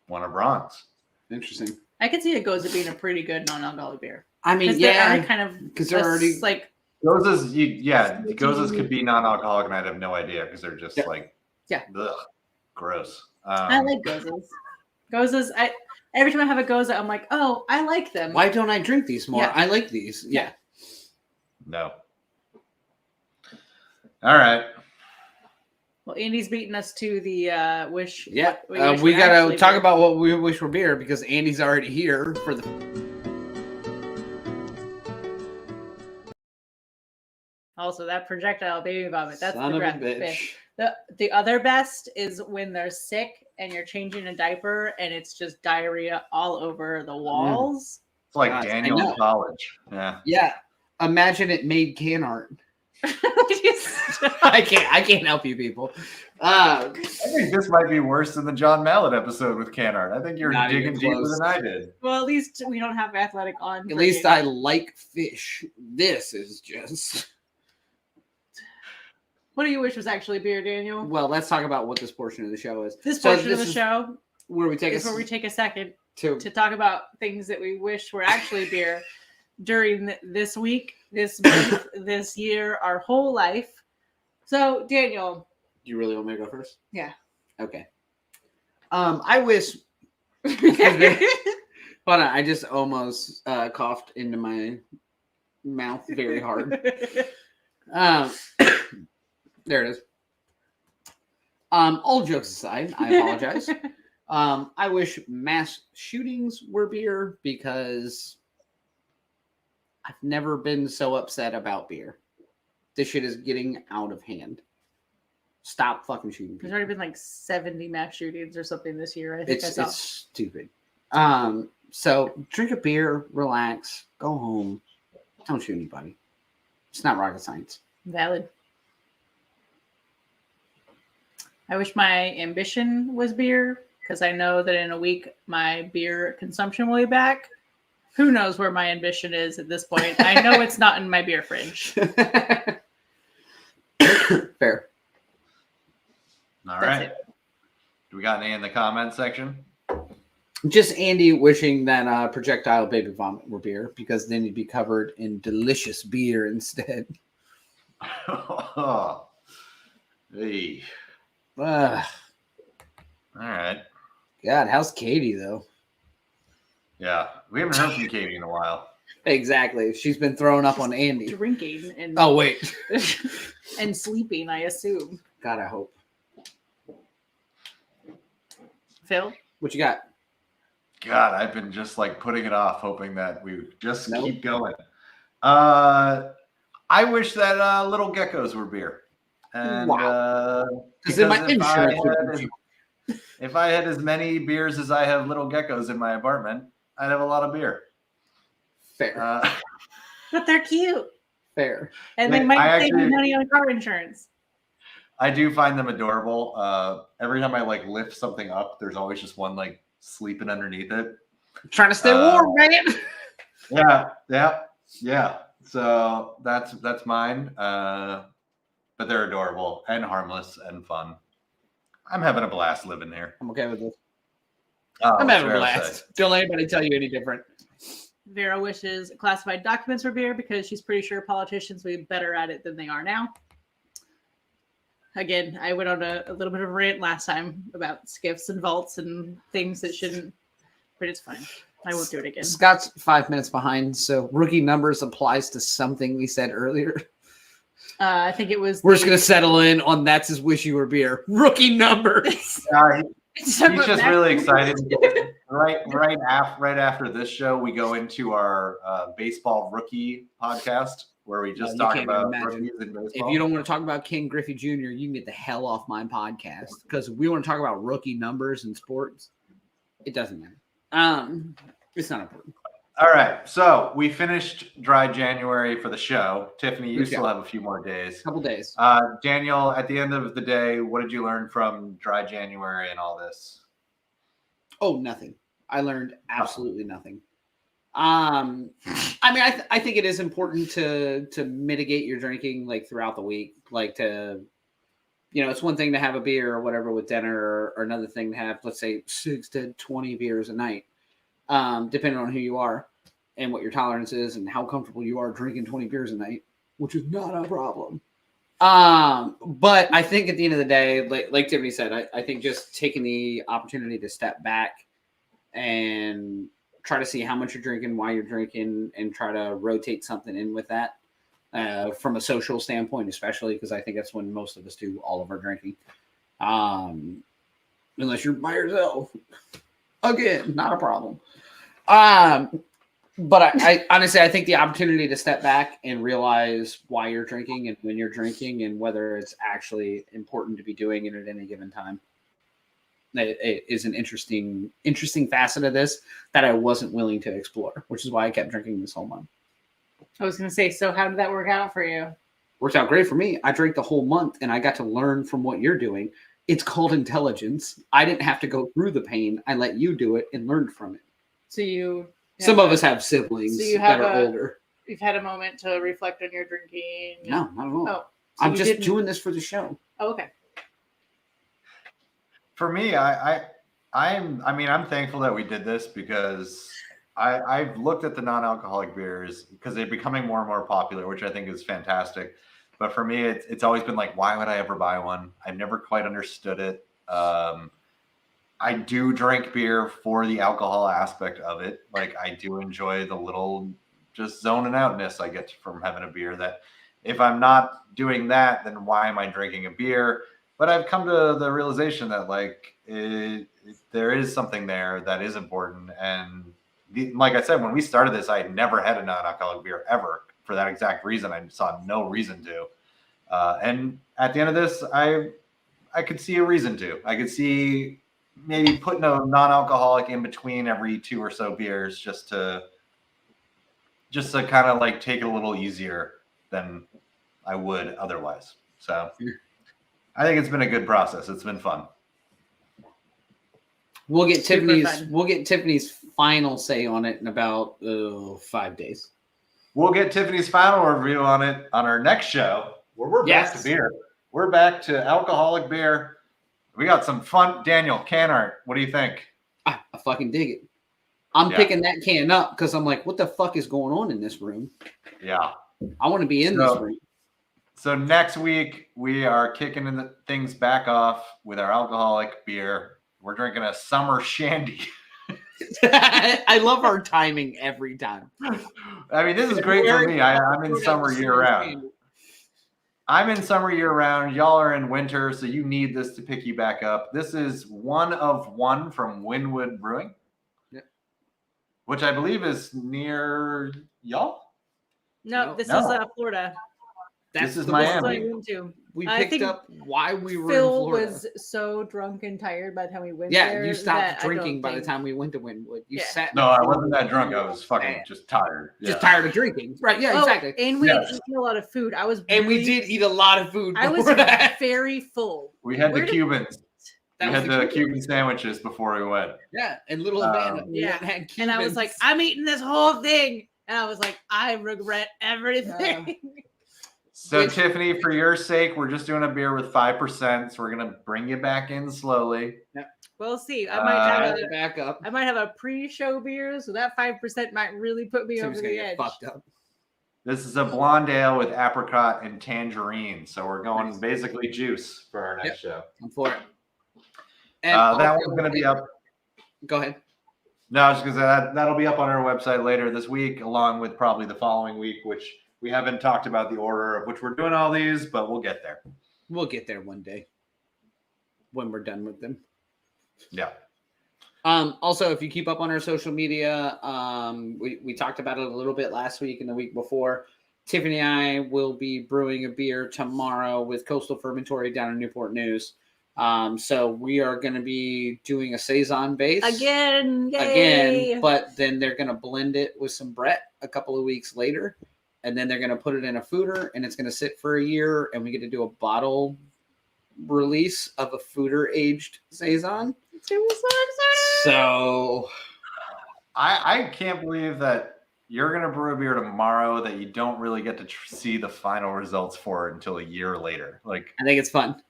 Speaker 3: won a bronze.
Speaker 1: Interesting.
Speaker 2: I could see a Goza being a pretty good non-alcoholic beer.
Speaker 1: I mean,
Speaker 2: They
Speaker 1: yeah.
Speaker 2: are kind of,
Speaker 1: because they're already
Speaker 2: like,
Speaker 3: Gozas, Gozas could be non-alcoholic, and I'd have no idea because they're just ugh, gross.
Speaker 2: I like Gozas. Gozas, every time I have a Goza, I'm like, oh, I like them.
Speaker 1: Why don't I drink these more?
Speaker 2: Yeah.
Speaker 1: I like these. Yeah.
Speaker 3: No. All right.
Speaker 2: Well, Andy's beating us to the wish.
Speaker 1: Yeah,
Speaker 2: what
Speaker 1: we
Speaker 2: were
Speaker 1: got to
Speaker 2: actually
Speaker 1: talk
Speaker 2: beer.
Speaker 1: about what we wish were beer because Andy's already here for the.
Speaker 2: Also, that projectile baby vomit. That's
Speaker 1: Son
Speaker 2: the
Speaker 1: of a
Speaker 2: best.
Speaker 1: bitch.
Speaker 2: The other best is when they're sick and you're changing a diaper and it's just diarrhea all over the walls.
Speaker 3: It's like
Speaker 1: God, I
Speaker 3: Daniel
Speaker 1: know.
Speaker 3: in college. Yeah.
Speaker 1: Yeah, imagine it made can art. I can't help you people.
Speaker 3: I think this might be worse than the John Mallet episode with can art. I think you're
Speaker 1: Not
Speaker 3: digging
Speaker 1: even
Speaker 3: deeper
Speaker 1: close.
Speaker 3: than I did.
Speaker 2: Well, at least we don't have Athletic on.
Speaker 1: At least I like fish. This is just.
Speaker 2: What do you wish was actually beer, Daniel?
Speaker 1: Well, let's talk about what this portion of the show is.
Speaker 2: This
Speaker 1: So
Speaker 2: portion of the
Speaker 1: is
Speaker 2: show
Speaker 1: where we take
Speaker 2: is where we take a second
Speaker 1: to
Speaker 2: to talk about things that we wish were actually beer during this week, this month, this year, our whole life. So, Daniel.
Speaker 1: You really want me to go first?
Speaker 2: Yeah.
Speaker 1: Okay. I wish. Hold on, I just almost coughed into my mouth very hard. There it is. All jokes aside, I apologize. I wish mass shootings were beer because I've never been so upset about beer. This shit is getting out of hand. Stop fucking shooting people.
Speaker 2: There's already been like 70 mass shootings or something this year. I think I saw.
Speaker 1: It's stupid. So drink a beer, relax, go home. Don't shoot anybody. It's not rocket science.
Speaker 2: Valid. I wish my ambition was beer because I know that in a week my beer consumption will be back. Who knows where my ambition is at this point? I know it's not in my beer fridge.
Speaker 1: Fair.
Speaker 3: All
Speaker 2: That's
Speaker 3: right.
Speaker 2: it.
Speaker 3: Do we got any in the comment section?
Speaker 1: Just Andy wishing that projectile baby vomit were beer because then you'd be covered in delicious beer instead.
Speaker 3: Hey.
Speaker 1: Ugh.
Speaker 3: All right.
Speaker 1: God, how's Katie though?
Speaker 3: Yeah. We haven't heard from Katie in a while.
Speaker 1: Exactly. She's been throwing up on Andy.
Speaker 2: Drinking and
Speaker 1: Oh, wait.
Speaker 2: and sleeping, I assume.
Speaker 1: God, I hope.
Speaker 2: Phil?
Speaker 1: What you got?
Speaker 3: God, I've been just like putting it off, hoping that we would just
Speaker 1: Nope.
Speaker 3: keep going. I wish that little geckos were beer. And
Speaker 1: Because then my
Speaker 3: if
Speaker 1: insurance would
Speaker 3: I
Speaker 1: be cheap.
Speaker 3: if I had as many beers as I have little geckos in my apartment, I'd have a lot of beer.
Speaker 1: Fair.
Speaker 2: But they're cute.
Speaker 1: Fair.
Speaker 2: And they
Speaker 3: Like,
Speaker 2: might
Speaker 3: I
Speaker 2: save you
Speaker 3: actually-
Speaker 2: money on car insurance.
Speaker 3: I do find them adorable. Every time I like lift something up, there's always just one like sleeping underneath it.
Speaker 1: Trying to stay warm, man.
Speaker 3: Yeah. So that's mine. But they're adorable and harmless and fun. I'm having a blast living here.
Speaker 1: I'm okay with this.
Speaker 3: Oh,
Speaker 1: I'm having a
Speaker 3: Cheryl
Speaker 1: blast.
Speaker 3: said.
Speaker 1: Don't let anybody tell you any different.
Speaker 2: Vera wishes classified documents were beer because she's pretty sure politicians will be better at it than they are now. Again, I went on a little bit of a rant last time about skiffs and vaults and things that shouldn't, but it's fine. I won't do it again.
Speaker 1: Scott's 5 minutes behind, so rookie numbers applies to something we said earlier.
Speaker 2: I think it was.
Speaker 1: We're just gonna settle in on that's his wish you were beer. Rookie numbers.
Speaker 3: He's just really excited. Right after this show, we go into our baseball rookie podcast where we just
Speaker 1: You
Speaker 3: talk
Speaker 1: can't
Speaker 3: about
Speaker 1: even imagine.
Speaker 3: rookies in baseball.
Speaker 1: If you don't want to talk about Ken Griffey Jr., you can get the hell off my podcast because we want to talk about rookie numbers in sports. It doesn't matter. It's not important.
Speaker 3: All right, so we finished dry January for the show. Tiffany, you still have a few more days.
Speaker 1: Couple days.
Speaker 3: Daniel, at the end of the day, what did you learn from dry January and all this?
Speaker 1: Oh, nothing. I learned absolutely nothing. I mean, I think it is important to mitigate your drinking like throughout the week, like to, it's one thing to have a beer or whatever with dinner, or another thing to have, let's say, 6 to 20 beers a night, depending on who you are and what your tolerance is and how comfortable you are drinking 20 beers a night, which is not a problem. But I think at the end of the day, like Tiffany said, I think just taking the opportunity to step back and try to see how much you're drinking, why you're drinking, and try to rotate something in with that. from a social standpoint, especially because I think that's when most of us do all of our drinking. Unless you're by yourself. Again, not a problem. But I honestly, I think the opportunity to step back and realize why you're drinking and when you're drinking and whether it's actually important to be doing it at any given time. It is an interesting facet of this that I wasn't willing to explore, which is why I kept drinking this whole month.
Speaker 2: I was going to say, so how did that work out for you?
Speaker 1: Worked out great for me. I drank the whole month and I got to learn from what you're doing. It's called intelligence. I didn't have to go through the pain. I let you do it and learned from it.
Speaker 2: So you...
Speaker 1: Some of us have siblings that are older.
Speaker 2: You've had a moment to reflect on your drinking?
Speaker 1: No, not at all.
Speaker 2: Oh, so
Speaker 1: I'm just doing this for the show.
Speaker 2: Oh, okay.
Speaker 3: For me, I'm thankful that we did this because I've looked at the non-alcoholic beers because they're becoming more and more popular, which I think is fantastic. But for me, it's always been like, why would I ever buy one? I've never quite understood it. I do drink beer for the alcohol aspect of it. Like I do enjoy the little just zoning outness I get from having a beer that if I'm not doing that, then why am I drinking a beer? But I've come to the realization that like there is something there that is important. And like I said, when we started this, I had never had a non-alcoholic beer ever for that exact reason. I saw no reason to. And at the end of this, I could see a reason to. I could see maybe putting a non-alcoholic in between every 2 or so beers just to kind of like take it a little easier than I would otherwise. So I think it's been a good process. It's been fun.
Speaker 1: We'll get Tiffany's final say on it in about 5 days.
Speaker 3: We'll get Tiffany's final review on it on our next show where we're back to beer. We're back to alcoholic beer. We got some fun. Daniel, can art. What do you think?
Speaker 1: I fucking dig it. I'm picking that can up because I'm like, what the fuck is going on in this room?
Speaker 3: Yeah.
Speaker 1: I want to be in this room.
Speaker 3: So next week, we are kicking things back off with our alcoholic beer. We're drinking a summer shandy.
Speaker 1: I love our timing every time.
Speaker 3: I mean, this is great for me. I'm in summer year-round. I'm in summer year-round. Y'all are in winter, so you need this to pick you back up. This is 1 of 1 from Wynwood Brewing, which I believe is near y'all.
Speaker 2: No, this is Florida.
Speaker 3: This is Miami.
Speaker 1: We picked up why we were
Speaker 2: Phil
Speaker 1: in Florida.
Speaker 2: was so drunk and tired by the time we went
Speaker 1: Yeah,
Speaker 2: there.
Speaker 1: you stopped drinking by the time we went to Wynwood. You sat.
Speaker 3: No, I wasn't that drunk. I was fucking just tired.
Speaker 1: Just tired of drinking. Right, yeah, exactly.
Speaker 2: And we had eaten a lot of food.
Speaker 1: We did eat a lot of food.
Speaker 2: I was very full.
Speaker 3: We had the Cubans. We had the Cuban sandwiches before we went.
Speaker 1: Yeah, and little Amanda.
Speaker 2: And I was like, I'm eating this whole thing. And I was like, I regret everything.
Speaker 3: So Tiffany, for your sake, we're just doing a beer with 5%. So we're gonna bring you back in slowly.
Speaker 2: Yeah. We'll see. I might have
Speaker 1: back up.
Speaker 2: I might have a pre-show beer, so that 5% might really put me over the edge.
Speaker 1: Fucked up.
Speaker 3: This is a blonde ale with apricot and tangerine. So we're going basically juice for our next show.
Speaker 1: I'm for it. And
Speaker 3: that one's gonna be up.
Speaker 1: Go ahead.
Speaker 3: No, I was just gonna say that'll be up on our website later this week, along with probably the following week, which we haven't talked about the order of which we're doing all these, but we'll get there.
Speaker 1: We'll get there one day when we're done with them.
Speaker 3: Yeah.
Speaker 1: Also, if you keep up on our social media, we talked about it a little bit last week and the week before. Tiffany and I will be brewing a beer tomorrow with Coastal Fermentory down in Newport News. So we are going to be doing a Saison base again, but then they're going to blend it with some Brett a couple of weeks later. And then they're going to put it in a foeder and it's going to sit for a year. And we get to do a bottle release of a foeder aged Saison. So
Speaker 3: I can't believe that you're going to brew a beer tomorrow that you don't really get to see the final results for until a year later. Like,
Speaker 1: I think it's fun.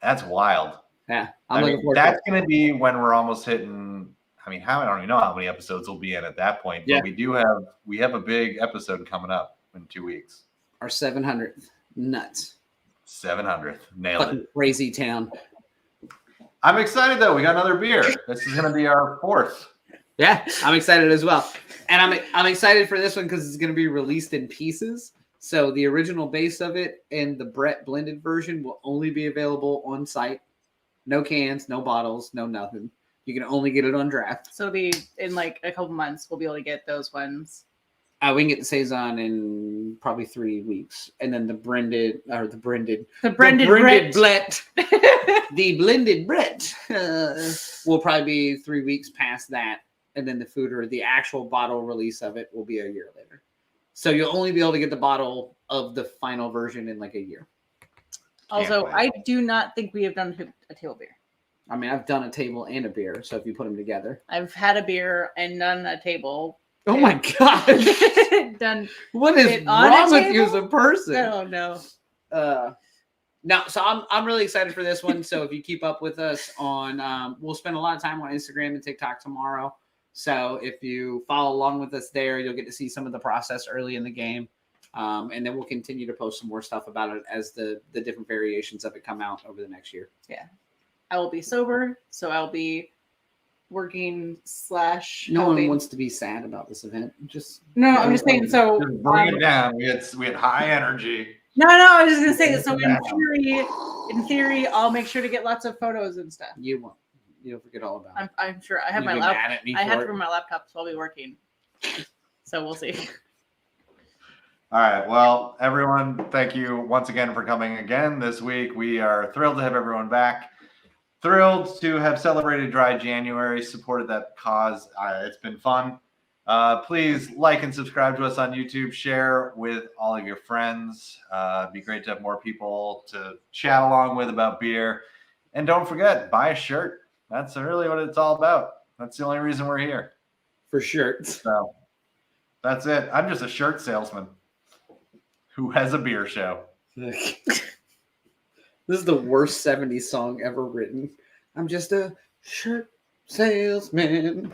Speaker 3: That's wild.
Speaker 1: Yeah.
Speaker 3: That's going to be when we're almost hitting. I mean, I don't even know how many episodes we'll be in at that point. But we have a big episode coming up in 2 weeks.
Speaker 1: Our 700th. Nuts.
Speaker 3: 700th. Nailed it.
Speaker 1: Crazy town.
Speaker 3: I'm excited though. We got another beer. This is going to be our 4th.
Speaker 1: Yeah, I'm excited as well. And I'm excited for this one because it's going to be released in pieces. So the original base of it and the Brett blended version will only be available on site. No cans, no bottles, no nothing. You can only get it on draft.
Speaker 2: So it'll be in like a couple months. We'll be able to get those ones.
Speaker 1: We can get the Saison in probably 3 weeks, and then the blended Brett,
Speaker 2: The blended
Speaker 1: the blended Brett will probably be 3 weeks past that, and then the food or the actual bottle release of it will be a year later. So you'll only be able to get the bottle of the final version in like a year.
Speaker 2: Also, I do not think we have done a table beer.
Speaker 1: I mean, I've done a table and a beer, so if you put them together.
Speaker 2: I've had a beer and done a table.
Speaker 1: Oh my gosh.
Speaker 2: Done.
Speaker 1: What is wrong with you as a person?
Speaker 2: Oh no.
Speaker 1: No, so I'm really excited for this one. So if you keep up with us on, we'll spend a lot of time on Instagram and TikTok tomorrow. So if you follow along with us there, you'll get to see some of the process early in the game. And then we'll continue to post some more stuff about it as the different variations of it come out over the next year.
Speaker 2: Yeah. I will be sober, so I'll be working /
Speaker 1: No one wants to be sad about this event.
Speaker 2: I'm just saying. So
Speaker 3: just bring it down. We had high energy.
Speaker 2: No, I was just gonna say. So in theory, I'll make sure to get lots of photos and stuff.
Speaker 1: You won't. You'll forget all about it.
Speaker 2: I'm sure. I have my laptop. I have to bring my laptop, so I'll be working. So we'll see.
Speaker 3: All right. Well, everyone, thank you once again for coming again this week. We are thrilled to have everyone back. Thrilled to have celebrated Dry January, supported that cause. It's been fun. Please like and subscribe to us on YouTube. Share with all of your friends. It'd be great to have more people to chat along with about beer. And don't forget, buy a shirt. That's really what it's all about. That's the only reason we're here.
Speaker 1: For shirts.
Speaker 3: So that's it. I'm just a shirt salesman who has a beer show.
Speaker 1: This is the worst 70s song ever written. I'm just a shirt salesman.